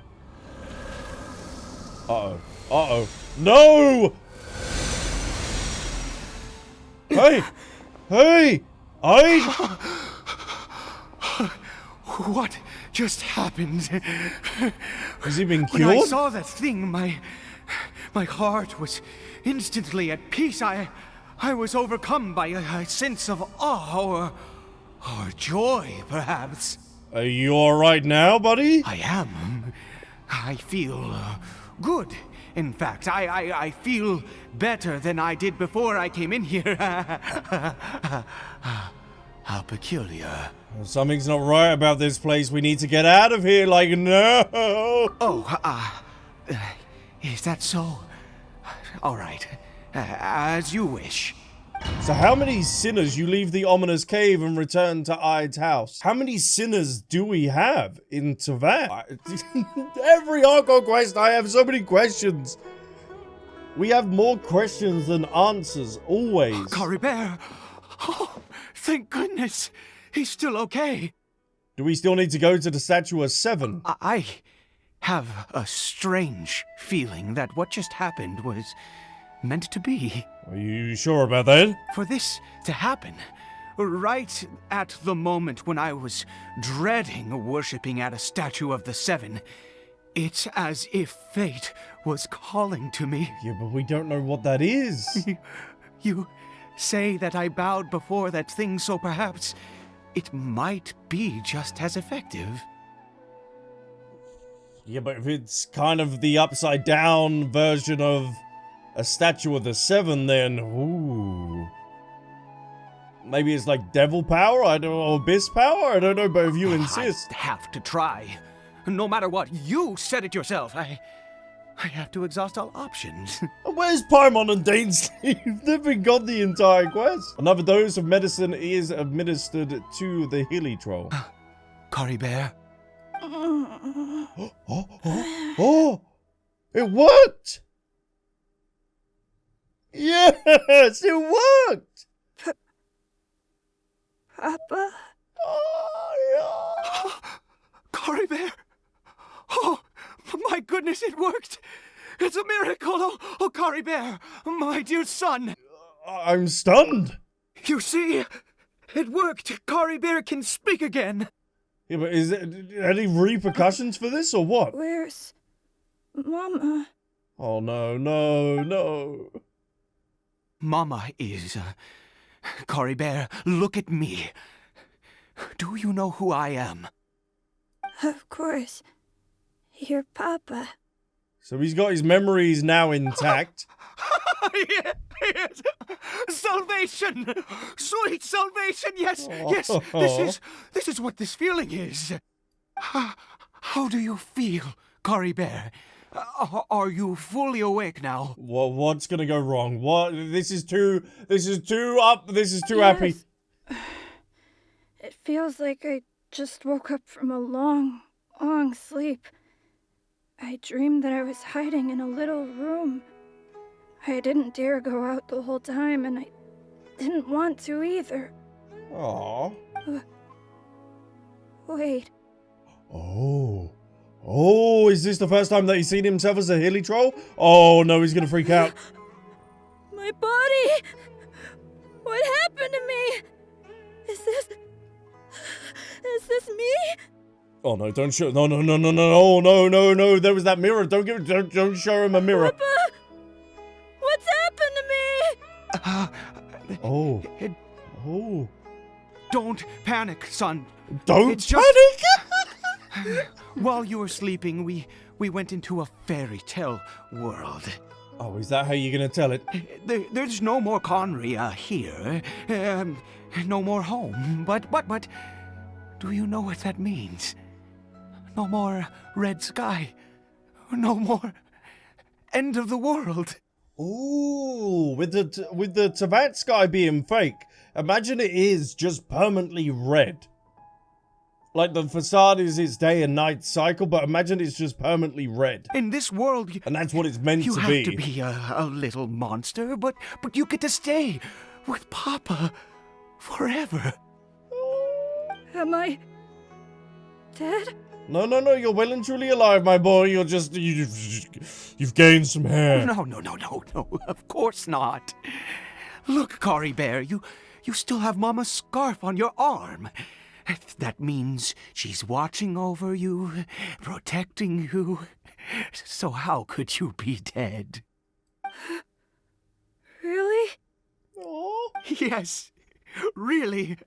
Uh-oh. Uh-oh. No! Hey! Hey! What just happened? Has he been When I cured? saw that thing, my heart was instantly at peace. I was overcome by a sense of awe or joy, perhaps. Are you alright now, buddy? I am. I feel good. In fact, I feel better than I did before I came in here. How peculiar. Something's not right about this place. We need to get out of here, like, no! Oh, is that so? All right, as you wish. So how many sinners you leave the ominous cave and return to Ide's house? How many sinners do we have in Tavat? Every Archon quest, I have so many questions. We have more questions than answers, always. Caribert! Oh, thank goodness. He's still okay. Do we still need to go to the statue of 7? I have a strange feeling that what just happened was meant to be. Are you sure about that? For this to happen, right at the moment when I was dreading worshipping at a statue of the 7, it's as if fate was calling to me. Yeah, but we don't know what that is. You say that I bowed before that thing, so perhaps it might be just as effective. Yeah, but if it's kind of the upside down version of a statue of the 7, then ooh. Maybe it's like devil power, I don't know, abyss power, I don't know, but if you insist. I have to try. No matter what, you said it yourself. I have to exhaust all options. Where's Paimon and Dainsleif? They've been gone the entire quest. Another dose of medicine is administered to the hilichurl. Caribert. Oh! It worked! Yes, it worked! Papa? Oh, Caribert! Oh, my goodness, it worked! It's a miracle! Oh, Caribert, my dear son! I'm stunned. You see, it worked! Caribert can speak again! Yeah, but is it any repercussions for this or what? Where's Mama? Oh no, no, no. Mama is... Caribert, look at me. Do you know who I am? Of course. Your papa. So he's got his memories now intact. Yes! Salvation! Sweet salvation, yes! Oh. Yes, this is what this feeling is. How do you feel, Caribert? Are you fully awake now? Well, what's gonna go wrong? What? This is too happy. It feels like I just woke up from a long, long sleep. I dreamed that I was hiding in a little room. I didn't dare go out the whole time, and I didn't want to either. Aww. Wait. Oh, is this the first time that he's seen himself as a hilichurl? Oh no, he's gonna freak out. My body! What happened to me? Is this me? Oh no, don't show, no, no, there was that mirror, don't show him a mirror. Papa! What's happened to me? Oh. Don't panic, son. Don't panic! While you were sleeping, we went into a fairy tale world. Oh, is that how you're gonna tell it? There's no more Conria here. No more home. But, do you know what that means? No more red sky. No more end of the world. Ooh, with the Teyvat sky being fake, imagine it is just permanently red. Like the facade is its day and night cycle, but imagine it's just permanently red. In this world, and that's what it's meant to be. You have to be a little monster, but you get to stay with Papa forever. Am I dead? No, you're well and truly alive, my boy. You're just, you've gained some hair. No, of course not. Look, Caribert, you still have Mama's scarf on your arm. That means she's watching over you, protecting you. So how could you be dead? Really? Oh. Yes, really.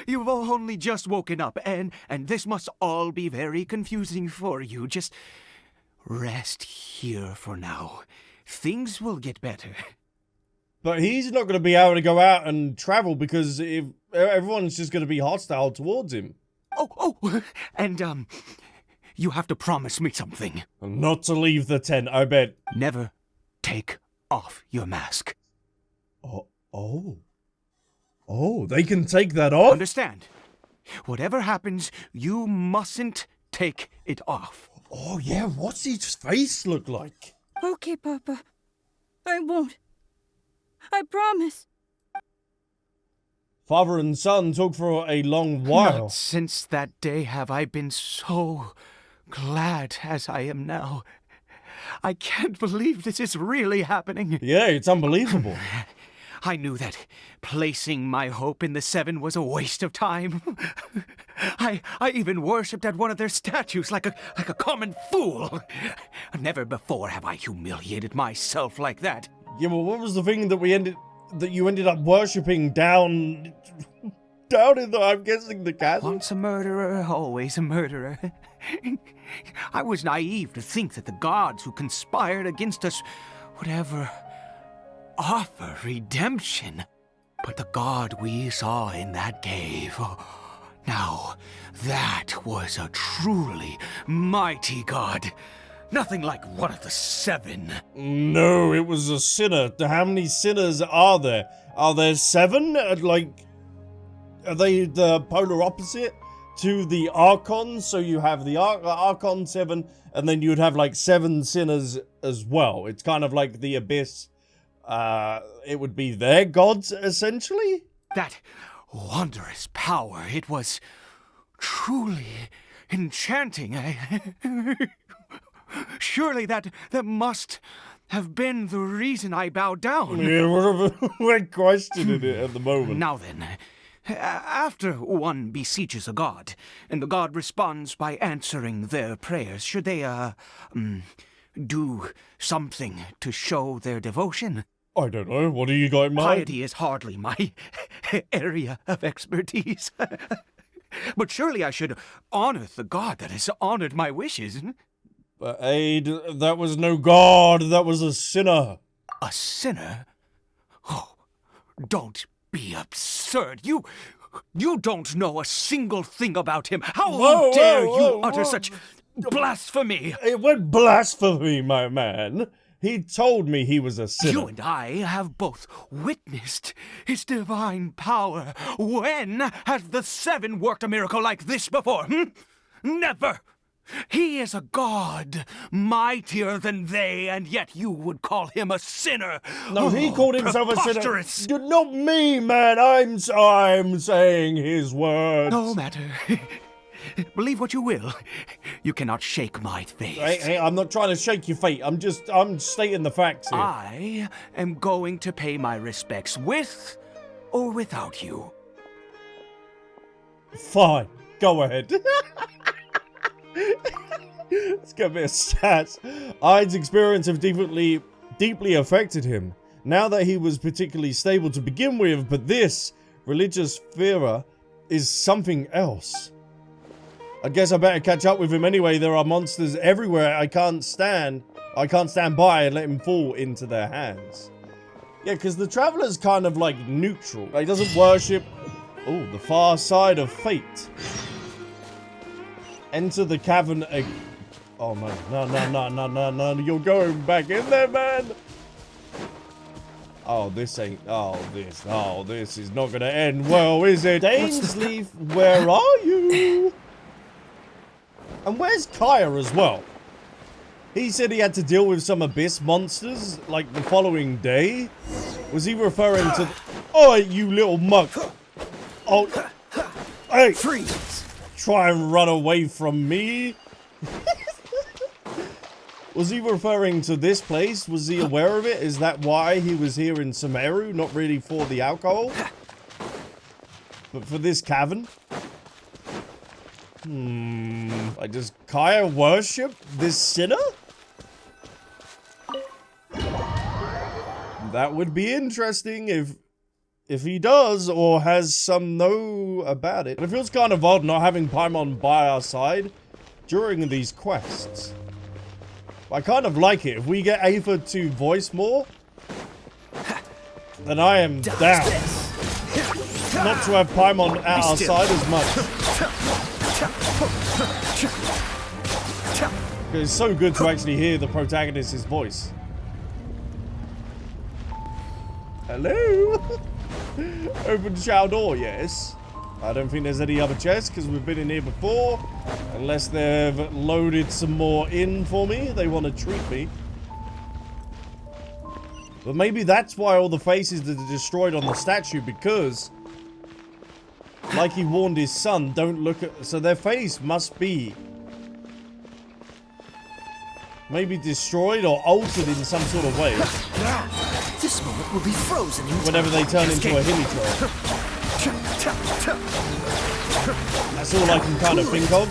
You've only just woken up, and this must all be very confusing for you. Just rest here for now. Things will get better. But he's not going to be able to go out and travel because if everyone's just going to be hostile towards him. Oh, and you have to promise me something. Not to leave the tent, I bet. Never take off your mask. Oh, they can take that off? Understand? Whatever happens, you mustn't take it off. Oh, yeah, what's his face look like? Okay, Papa. I won't. I promise. Father and son talk for a long while. Not since that day have I been so glad as I am now. I can't believe this is really happening. Yeah, it's unbelievable. I knew that placing my hope in the Seven was a waste of time. I even worshipped at one of their statues like a common fool. Never before have I humiliated myself like that. Yeah, well, what was the thing that you ended up worshipping down in the, I'm guessing, the chasm? Once a murderer, always a murderer. I was naive to think that the gods who conspired against us would ever offer redemption. But the god we saw in that cave, now that was a truly mighty god. Nothing like one of the Seven. No, it was a sinner. How many sinners are there? Are there 7? Like, are they the polar opposite to the Archon? So you have the Archon 7, and then you'd have like 7 sinners as well. It's kind of like the Abyss. It would be their gods, essentially? That wondrous power, it was truly enchanting. Surely that must have been the reason I bowed down. Yeah, we're questioning it at the moment. Now then, after one beseeches a god, and the god responds by answering their prayers, should they, do something to show their devotion? I don't know. What do you got in mind? Piety is hardly my area of expertise. But surely I should honor the god that has honored my wishes. But Aid, that was no god. That was a sinner. A sinner? Oh, don't be absurd. You don't know a single thing about him. How dare you utter such blasphemy? It went blasphemy, my man. He told me he was a sinner. You and I have both witnessed his divine power. When has the Seven worked a miracle like this before? Never! He is a god, mightier than they, and yet you would call him a sinner. No, he called himself a sinner. Not me, man. I'm saying his words. No matter. Believe what you will. You cannot shake my faith. Hey, I'm not trying to shake your faith. I'm stating the facts here. I am going to pay my respects with or without you. Fine. Go ahead. Let's get a bit of stats. Aid's experience have deeply affected him. Now that he was particularly stable to begin with, but this religious fear is something else. I guess I better catch up with him anyway. There are monsters everywhere. I can't stand by and let him fall into their hands. Yeah, because the Traveler's kind of like neutral. He doesn't worship the far side of fate. Enter the cavern. Oh man, no! You're going back in there, man. Oh, this ain't. This is not gonna end well, is it? Dainsleif, where are you? And where's Kaeya as well? He said he had to deal with some abyss monsters like the following day. Was he referring to? Oh, you little muck! Oh, hey! Freeze! Try and run away from me. Was he referring to this place? Was he aware of it? Is that why he was here in Sumeru? Not really for the alcohol? But for this cavern? Like, does Kaeya worship this sinner? That would be interesting if he does, or has some know about it. But it feels kind of odd not having Paimon by our side during these quests. I kind of like it. If we get Aether to voice more, then I am down. Not to have Paimon at our side as much. It's so good to actually hear the protagonist's voice. Hello? Open shower door, yes. I don't think there's any other chests because we've been in here before. Unless they've loaded some more in for me. They want to treat me. But maybe that's why all the faces that are destroyed on the statue, because like he warned his son, don't look at... So their face must be maybe destroyed or altered in some sort of way. This moment will be frozen in time. Whenever they turn into a hilichurl. That's all I can kind of think of.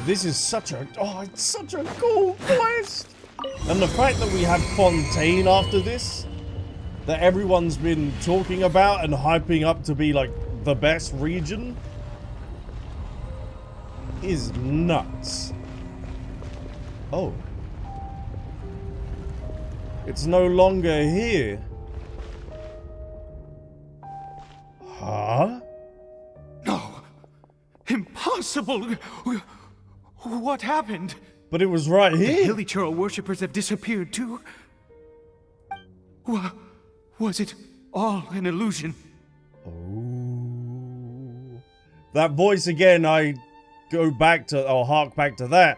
This is such a... Oh, it's such a cool quest! And the fact that we have Fontaine after this, that everyone's been talking about and hyping up to be like the best region, is nuts. Oh. It's no longer here. Huh? No. Impossible. What happened? But it was right here. The hilichurl worshippers have disappeared too. Was it all an illusion? Oh. That voice again, I go back to, or hark back to that.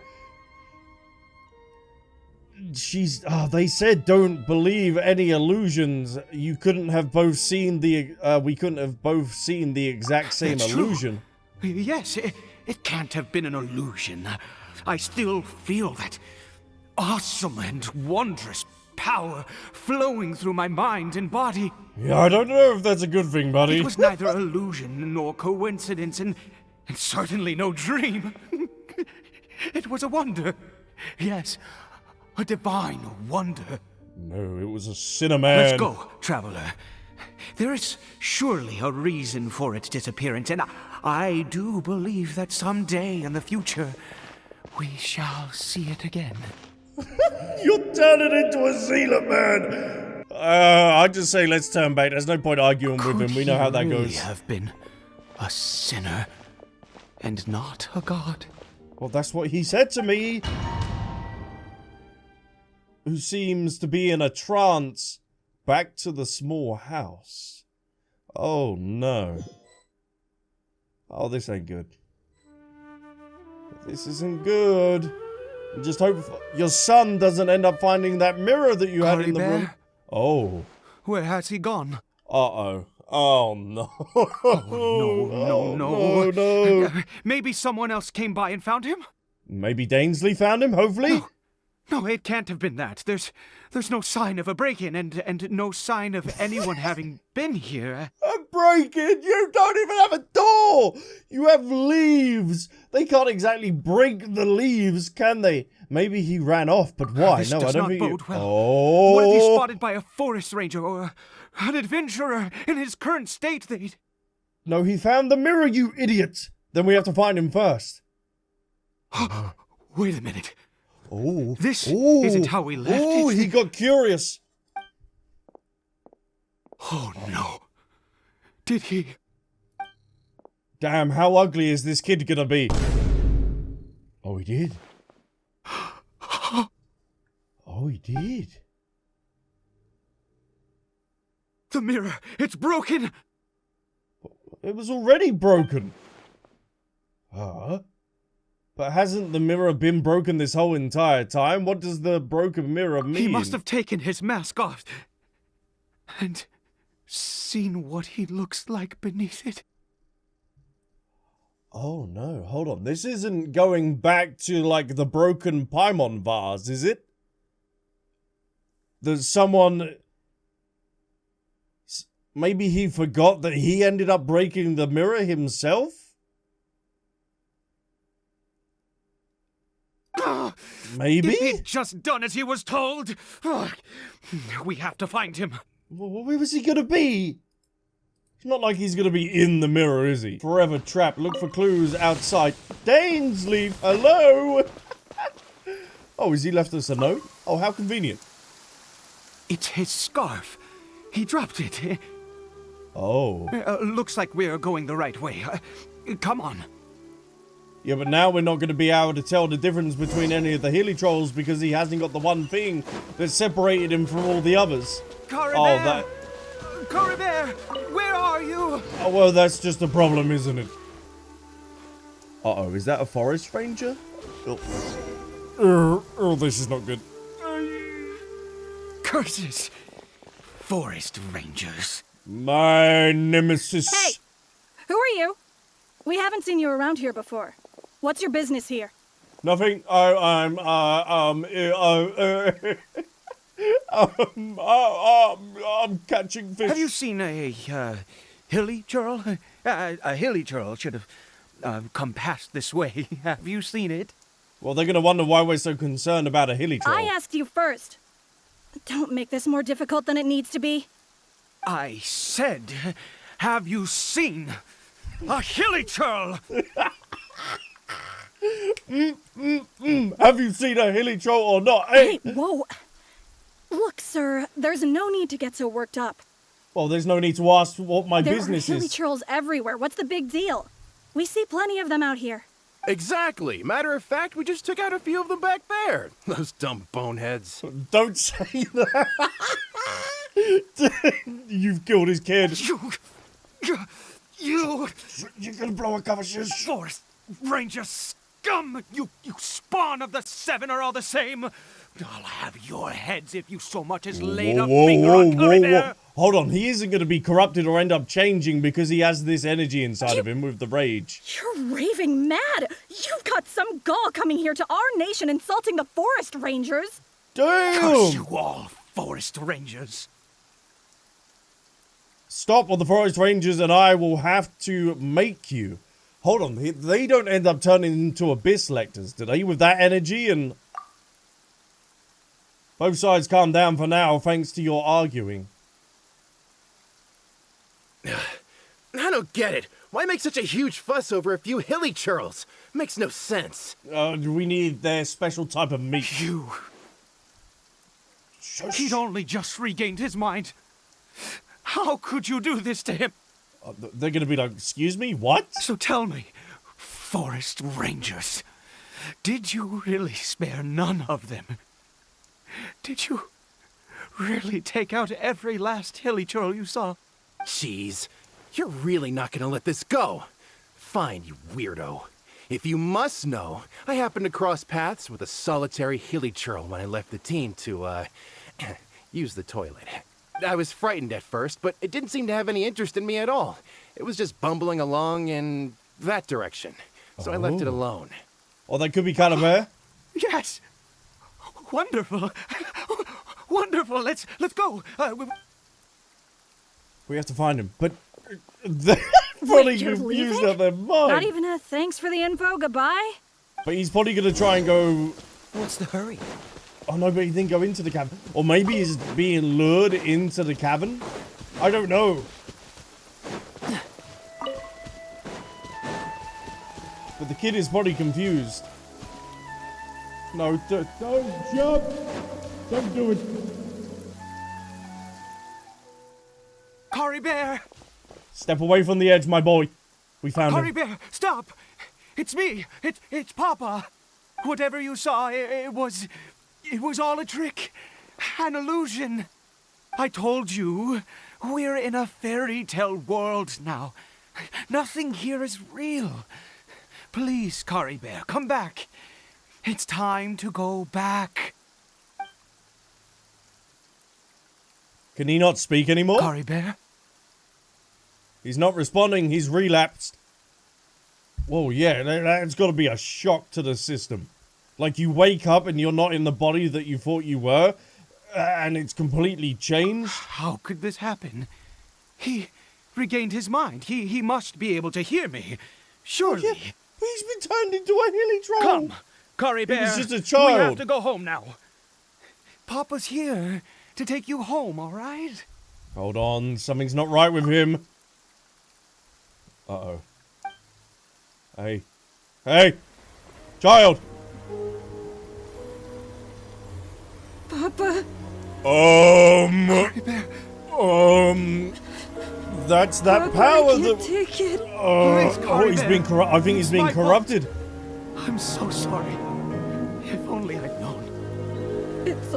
they said don't believe any illusions. You couldn't have both seen we couldn't have both seen the exact same That's illusion. True. Yes, it can't have been an illusion. I still feel that awesome and wondrous power flowing through my mind and body. Yeah, I don't know if that's a good thing, buddy. It was neither illusion nor coincidence, and certainly no dream. It was a wonder. Yes, a divine wonder. No, it was a Cinnamon. Let's go, traveler. There is surely a reason for its disappearance, and I do believe that someday in the future, we shall see it again. You're turning into a zealot, man! I'd just say let's turn back. There's no point arguing with him. We know how that Could he really goes. have been a sinner and not a god? Well, that's what he said to me. Who seems to be in a trance. Back to the small house. Oh, no. Oh, this ain't good. This isn't good. Just hope your son doesn't end up finding that mirror that you had in the room. Oh. Where has he gone? Uh-oh. Oh, no. Oh, no. Maybe someone else came by and found him? Maybe Dainsleif found him, hopefully? No, it can't have been that. There's no sign of a break-in and no sign of anyone having been here. A break-in? You don't even have a door! You have leaves! They can't exactly break the leaves, can they? Maybe he ran off, but why? This No, does I don't not think bode well. Oh! What if he's spotted by a forest ranger or an adventurer in his current state? No, he found the mirror, you idiot! Then we have to find him first. Wait a minute. Oh. This isn't how we left it. Oh, he got curious. Oh, no. Did he? Damn, how ugly is this kid gonna be? Oh, he did. Oh, he did. The mirror, it's broken. It was already broken. But hasn't the mirror been broken this whole entire time? What does the broken mirror mean? He must have taken his mask off and seen what he looks like beneath it. Oh no, hold on. This isn't going back to like the broken Paimon vase, is it? There's someone... Maybe he forgot that he ended up breaking the mirror himself? Maybe? He'd just done as he was told. We have to find him. Where was he gonna be? It's not like he's gonna be in the mirror, is he? Forever trapped. Look for clues outside. Dainsleif, hello! Oh, has he left us a note? Oh, how convenient. It's his scarf. He dropped it. Oh. Looks like we're going the right way. Come on. Yeah, but now we're not going to be able to tell the difference between any of the hilichurls because he hasn't got the one thing that separated him from all the others. Caribert! Caribert! Where are you? Oh, well, that's just a problem, isn't it? Uh-oh, is that a forest ranger? Oh, this is not good. Curses! Forest rangers. My nemesis. Hey! Who are you? We haven't seen you around here before. What's your business here? Nothing. I'm catching fish. Have you seen a hilichurl? A hilichurl should have come past this way. Have you seen it? Well, they're gonna wonder why we're so concerned about a hilichurl. I asked you first. Don't make this more difficult than it needs to be. I said, have you seen a hilichurl? Have you seen a hilichurl or not? Hey, whoa. Look, sir, there's no need to get so worked up. Well, there's no need to ask what my business There are is. hilichurls everywhere. What's the big deal? We see plenty of them out here. Exactly. Matter of fact, we just took out a few of them back there. Those dumb boneheads. Don't say that. You've killed his kid. You're gonna blow a cover shoes. Forest Ranger scum! You spawn of the Seven are all the same. I'll have your heads if you so much as Whoa, laid a whoa, finger whoa, on whoa, Caribert. whoa. Hold on, he isn't going to be corrupted or end up changing because he has this energy inside of him with the rage. You're raving mad! You've got some gall coming here to our nation insulting the forest rangers! Damn! Curse you all, forest rangers. Stop or the forest rangers and I will have to make you. Hold on, they don't end up turning into abyss lectors, do they? With that energy and... Both sides calm down for now, thanks to your arguing. I don't get it. Why make such a huge fuss over a few hilichurls? Makes no sense. We need their special type of meat. You. Shush. He'd only just regained his mind. How could you do this to him? They're gonna be like, excuse me, what? So tell me, forest rangers, did you really spare none of them? Did you really take out every last hilichurl you saw? Jeez, you're really not gonna let this go. Fine, you weirdo. If you must know, I happened to cross paths with a solitary hilichurl when I left the team to, use the toilet. I was frightened at first, but it didn't seem to have any interest in me at all. It was just bumbling along in that direction. So I left it alone. Or that could be Caribert. Yes! Wonderful! Wonderful! Let's go! We have to find him, but they're Wait, probably you're confused leaving? out their mind. Not even a thanks for the info, goodbye? But he's probably gonna try and go. What's the hurry? Oh no, but he didn't go into the cavern. Or maybe he's being lured into the cavern? I don't know. But the kid is probably confused. No, don't jump! Don't do it! Caribert! Step away from the edge, my boy. We found him. Caribert, stop! It's me! It's Papa! Whatever you saw, it was all a trick. An illusion. I told you, we're in a fairy tale world now. Nothing here is real. Please, Caribert, come back. It's time to go back. Can he not speak anymore? Caribert? He's not responding. He's relapsed. Whoa, yeah, that's got to be a shock to the system. Like, you wake up and you're not in the body that you thought you were, and it's completely changed. How could this happen? He regained his mind. He must be able to hear me. Surely. Oh, yeah. He's been turned into a hilichurl. Come, Caribert. He was just a child. We have to go home now. Papa's here to take you home, all right? Hold on, something's not right with him. Uh-oh. Hey. Hey! Child! Papa. That's that Papa, power I can't that... take it. He's been I think he's been corrupted. I'm so sorry. If only I'd known. It's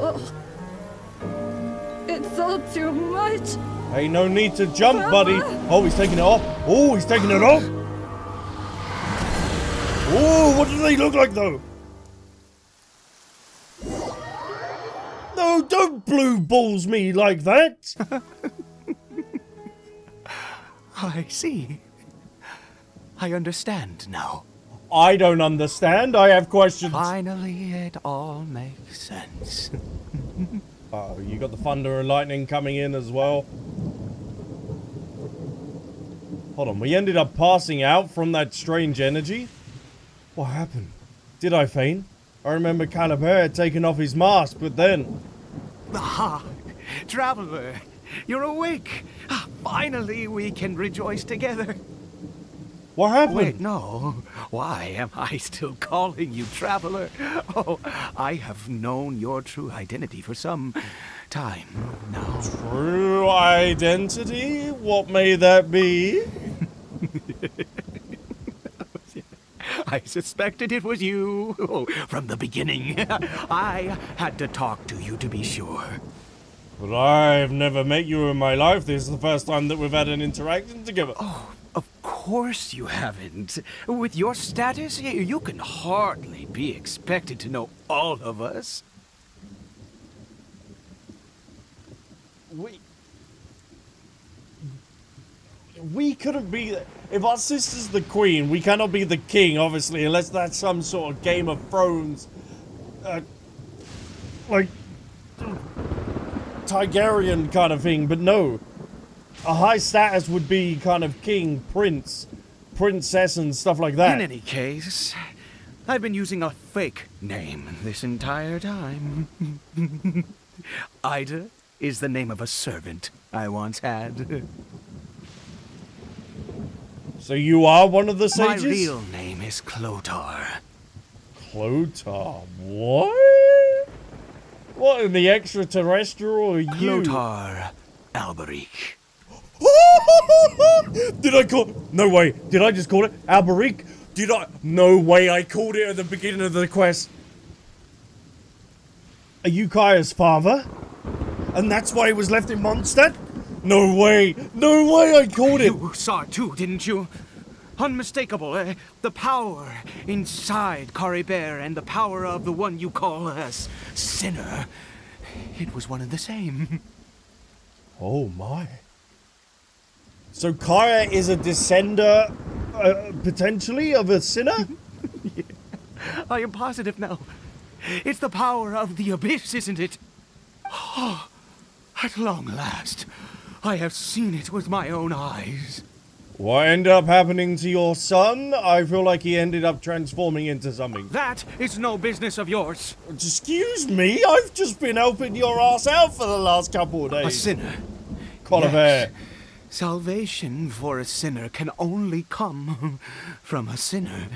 all too much. Hey, no need to jump, Papa. buddy. Oh, he's taking it off. Oh, he's taking it off. Oh, what do they look like, though? No, don't blue balls me like that. I see. I understand now. I don't understand. I have questions. Finally, it all makes sense. Oh, you got the thunder and lightning coming in as well. Hold on, we ended up passing out from that strange energy. What happened? Did I faint? I remember Caribert taking off his mask, but then... Ah, Traveler, you're awake. Finally, we can rejoice together. What happened? Wait, no. Why am I still calling you Traveler? Oh, I have known your true identity for some time now. True identity? What may that be? I suspected it was you. Oh, from the beginning. I had to talk to you to be sure. But I've never met you in my life. This is the first time that we've had an interaction together. Oh, of course you haven't. With your status, you can hardly be expected to know all of us. We couldn't be... If our sister's the queen, we cannot be the king, obviously, unless that's some sort of Game of Thrones... like... Targaryen kind of thing, but no. A high status would be kind of king, prince, princess, and stuff like that. In any case, I've been using a fake name this entire time. Ida is the name of a servant I once had. So you are one of the sages? My real name is Clotar. Clotar? What? What, in the extraterrestrial are you? Clotar Alberic. Did I call... No way. Did I just call it Alberic? Did I... No way I called it at the beginning of the quest. Are you Kaeya's father? And that's why he was left in Mondstadt? No way. No way I called it. You saw it too, didn't you? Unmistakable. The power inside Caribert and the power of the one you call a sinner. It was one and the same. Oh my. So Kaeya is a descender, potentially, of a sinner? Yeah. I am positive now. It's the power of the abyss, isn't it? Oh, at long last, I have seen it with my own eyes. What ended up happening to your son? I feel like he ended up transforming into something. That is no business of yours. Excuse me? I've just been helping your ass out for the last couple of days. A sinner. Caribert. Yes. Salvation for a sinner can only come from a sinner.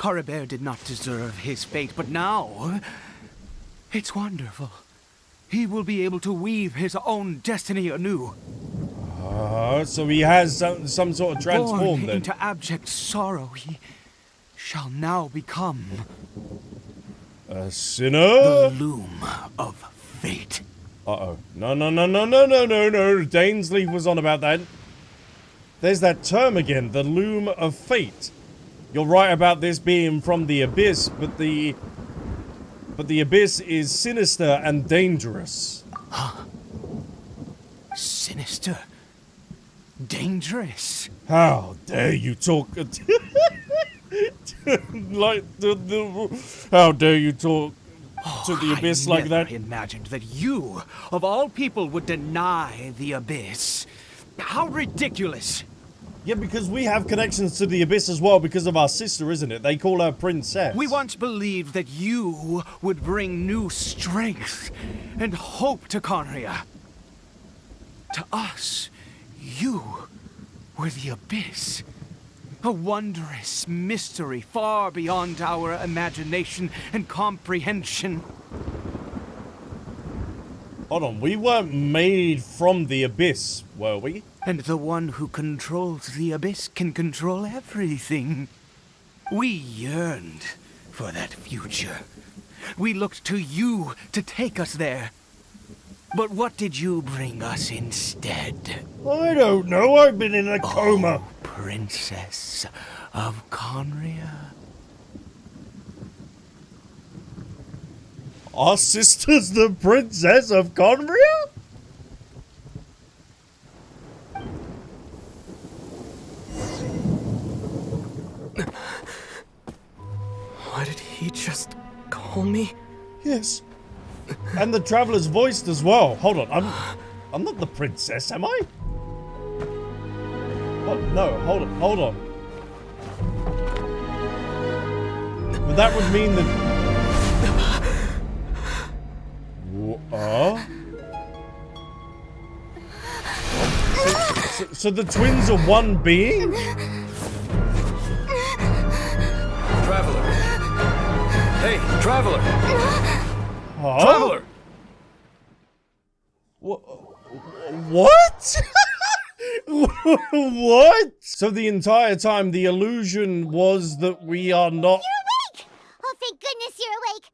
Caribert did not deserve his fate, but now it's wonderful. He will be able to weave his own destiny anew. So he has some sort of transform Born then. into abject sorrow, he shall now become a sinner? The loom of fate. Uh-oh. No. Dainsleif was on about that. There's that term again, the loom of fate. You're right about this being from the abyss, but the abyss is sinister and dangerous. Huh? Sinister? Dangerous? How dare you talk like how dare you talk to the abyss like that? I never imagined that you, of all people, would deny the abyss. How ridiculous! Yeah, because we have connections to the abyss as well because of our sister, isn't it? They call her princess. We once believed that you would bring new strength and hope to Conria. To us, you were the abyss. A wondrous mystery far beyond our imagination and comprehension. Hold on, we weren't made from the abyss, were we? And the one who controls the abyss can control everything. We yearned for that future. We looked to you to take us there. But what did you bring us instead? I don't know, I've been in a coma. Oh, Princess of Conria. Our sister's the Princess of Conria? What did he just call me? Yes. And the Traveler's voiced as well. Hold on, I'm not the princess, am I? Oh, no, hold on. But that would mean that... So the twins are one being? Traveler! Hey, Traveler! Huh? Traveler! What? What? So the entire time the illusion was that we are not... You're awake! Oh, thank goodness you're awake!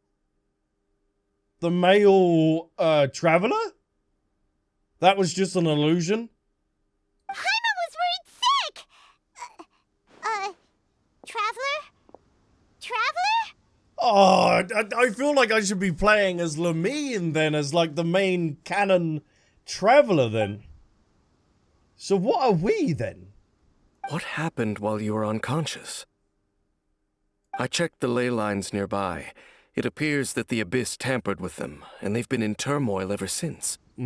The male, traveler? That was just an illusion? Jaime was worried sick! Traveler? Traveler? Oh, I feel like I should be playing as Lamine then, as like the main canon traveler then. So what are we then? What happened while you were unconscious? I checked the ley lines nearby. It appears that the Abyss tampered with them, and they've been in turmoil ever since. I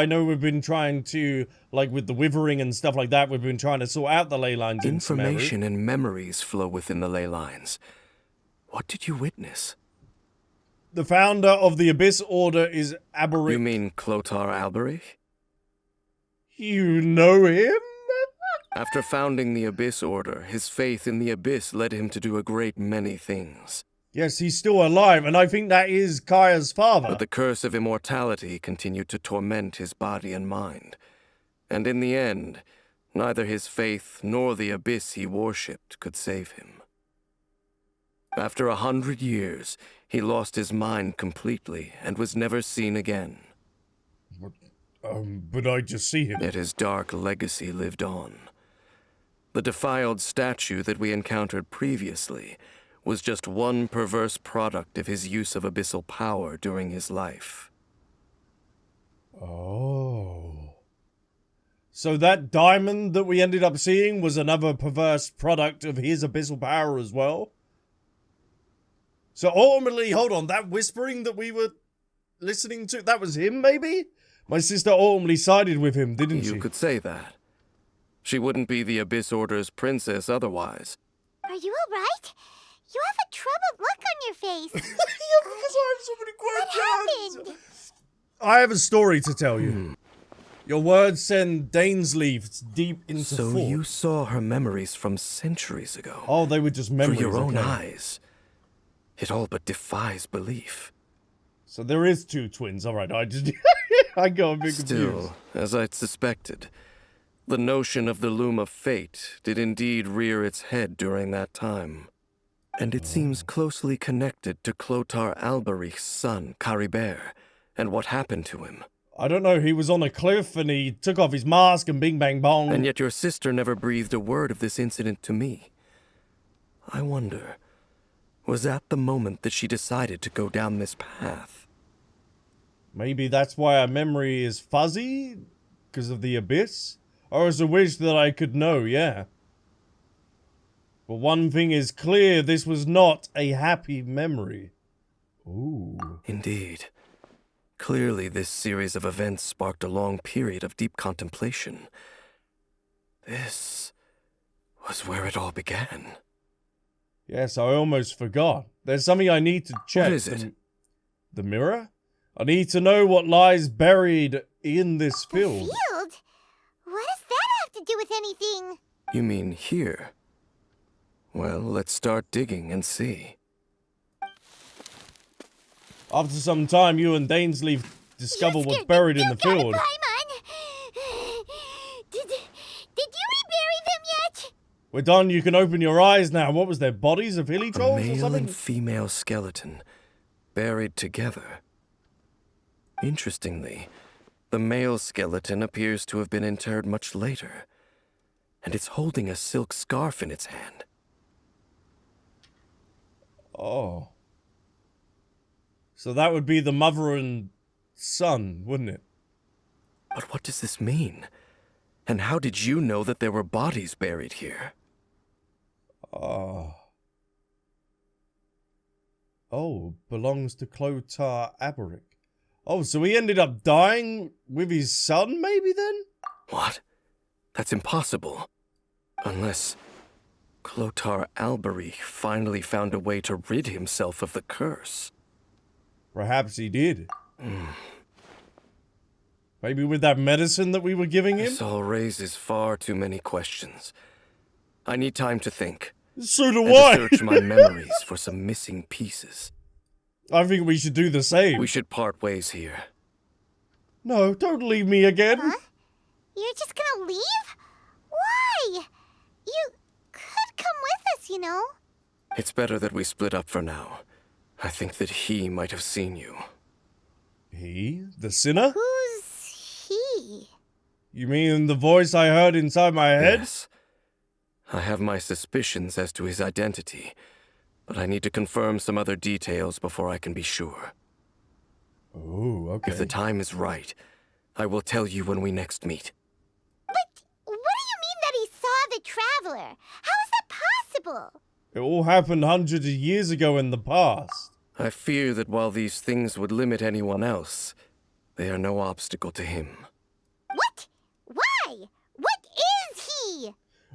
know we've been trying to, like with the withering and stuff like that, we've been trying to sort out the ley lines. Information and memories flow within the ley lines. What did you witness? The founder of the Abyss Order is Alberic. You mean Clotar Alberic? You know him? After founding the Abyss Order, his faith in the Abyss led him to do a great many things. Yes, he's still alive, and I think that is Kaeya's father. But the curse of immortality continued to torment his body and mind. And in the end, neither his faith nor the Abyss he worshipped could save him. After 100 years, he lost his mind completely and was never seen again. But I just see him. Yet his dark legacy lived on. The defiled statue that we encountered previously was just one perverse product of his use of abyssal power during his life. Oh. So that diamond that we ended up seeing was another perverse product of his abyssal power as well? So ultimately, hold on, that whispering that we were listening to, that was him maybe? My sister ultimately sided with him, didn't she? You could say that. She wouldn't be the Abyss Order's princess otherwise. Are you alright? You have a troubled look on your face. Yeah, because I have so many questions. What happened? I have a story to tell you. Your words send Dainsleif deep into So thought. you saw her memories from centuries ago. Oh, they were just memories. Through your own okay. eyes. It all but defies belief. So there is two twins. All right, I just I got a bit confused. Still, as I'd suspected, the notion of the loom of fate did indeed rear its head during that time. And it seems closely connected to Clotar Alberic's son, Caribert, and what happened to him. I don't know, he was on a cliff and he took off his mask and bing bang bong. And yet your sister never breathed a word of this incident to me. I wonder, was that the moment that she decided to go down this path? Maybe that's why our memory is fuzzy? Because of the Abyss? Or is a wish that I could know, yeah. But one thing is clear, this was not a happy memory. Ooh. Indeed. Clearly, this series of events sparked a long period of deep contemplation. This was where it all began. Yes, I almost forgot. There's something I need to check. What is it? The mirror? I need to know what lies buried in this field. The field? What does that have to do with anything? You mean here? Well, let's start digging and see. After some time, you and Dainsleif discover what's buried in the field. Did you rebury them yet? We're done. You can open your eyes now. What was their bodies of hilichurls A or male something? and female skeleton, buried together. Interestingly, the male skeleton appears to have been interred much later, and it's holding a silk scarf in its hand. Oh. So that would be the mother and son, wouldn't it? But what does this mean? And how did you know that there were bodies buried here? Oh, belongs to Clotar Alberic. Oh, so he ended up dying with his son, maybe then? What? That's impossible. Unless Clotar Alberic finally found a way to rid himself of the curse. Perhaps he did. Maybe with that medicine that we were giving him? This all raises far too many questions. I need time to think. So do and I. to search my memories for some missing pieces. I think we should do the same. We should part ways here. No, don't leave me again. Huh? You're just gonna leave? Why? You could come with us, you know. It's better that we split up for now. I think that he might have seen you. He? The sinner? Who's he? You mean the voice I heard inside my head? Yes. I have my suspicions as to his identity, but I need to confirm some other details before I can be sure. Oh, okay. If the time is right, I will tell you when we next meet. But what do you mean that he saw the traveler? How is that possible? It all happened hundreds of years ago in the past. I fear that while these things would limit anyone else, they are no obstacle to him. What? Why? What is he?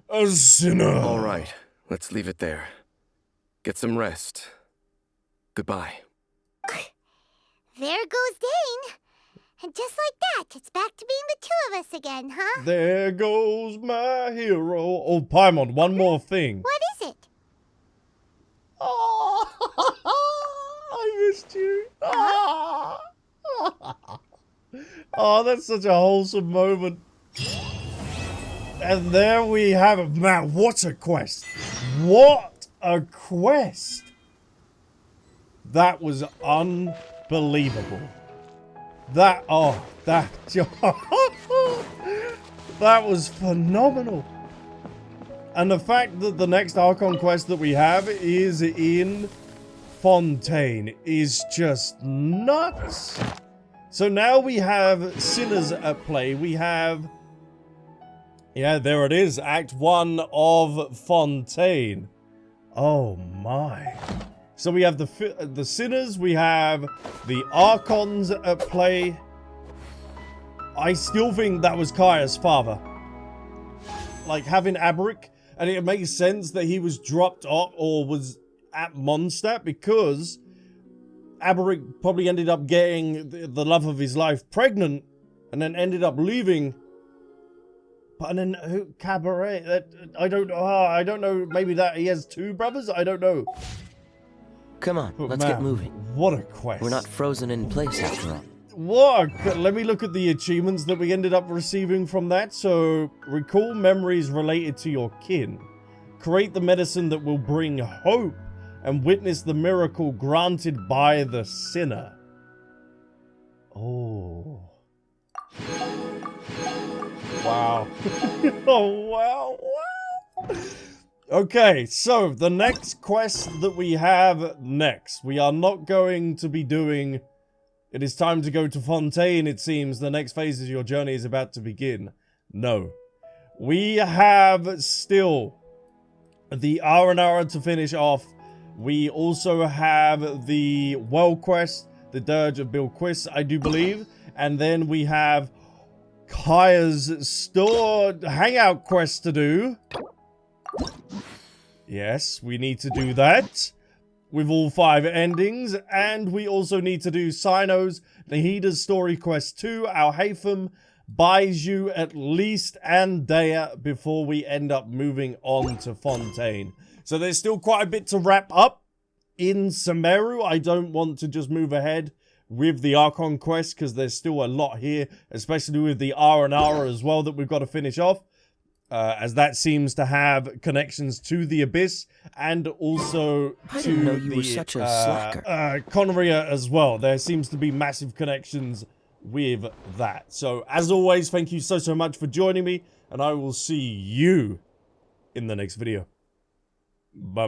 A sinner. All right, let's leave it there. Get some rest. Goodbye. There goes Dane. And just like that, it's back to being the two of us again, huh? There goes my hero. Oh, Paimon, one more thing. What is it? Oh, I missed you. Oh. Oh, that's such a wholesome moment. And there we have it. Man, what a quest. What a quest. That was unbelievable. That was phenomenal. And the fact that the next Archon quest that we have is in Fontaine is just nuts. So now we have sinners at play. We have... Yeah, there it is. Act 1 of Fontaine. Oh my. So we have the sinners. We have the Archons at play. I still think that was Kaeya's father. Like, having Alberic... And it makes sense that he was dropped off or was at Mondstadt because Alberic probably ended up getting the love of his life pregnant and then ended up leaving. But then Caribert? I don't know. I don't know. Maybe that he has two brothers? I don't know. Come on, But let's man, get moving. What a quest. We're not frozen in place after all. Let me look at the achievements that we ended up receiving from that. So, recall memories related to your kin. Create the medicine that will bring hope. And witness the miracle granted by the sinner. Oh. Wow. Oh, wow. Wow. Okay, so the next quest that we have next. We are not going to be doing... It is time to go to Fontaine, it seems. The next phase of your journey is about to begin. No. We have still the R&R to finish off. We also have the Well quest, the Dirge of Bilquis, I do believe. And then we have Kaeya's store hangout quest to do. Yes, we need to do that. With all 5 endings, and we also need to do Cyno's Nahida's Story Quest 2, Alhaitham, Baiju at least, and Daya before we end up moving on to Fontaine. So there's still quite a bit to wrap up in Sumeru. I don't want to just move ahead with the Archon quest because there's still a lot here, especially with the R&R as well that we've got to finish off. As that seems to have connections to the Abyss and also to the Conneria as well. There seems to be massive connections with that. So, as always, thank you so much for joining me, and I will see you in the next video. Bye.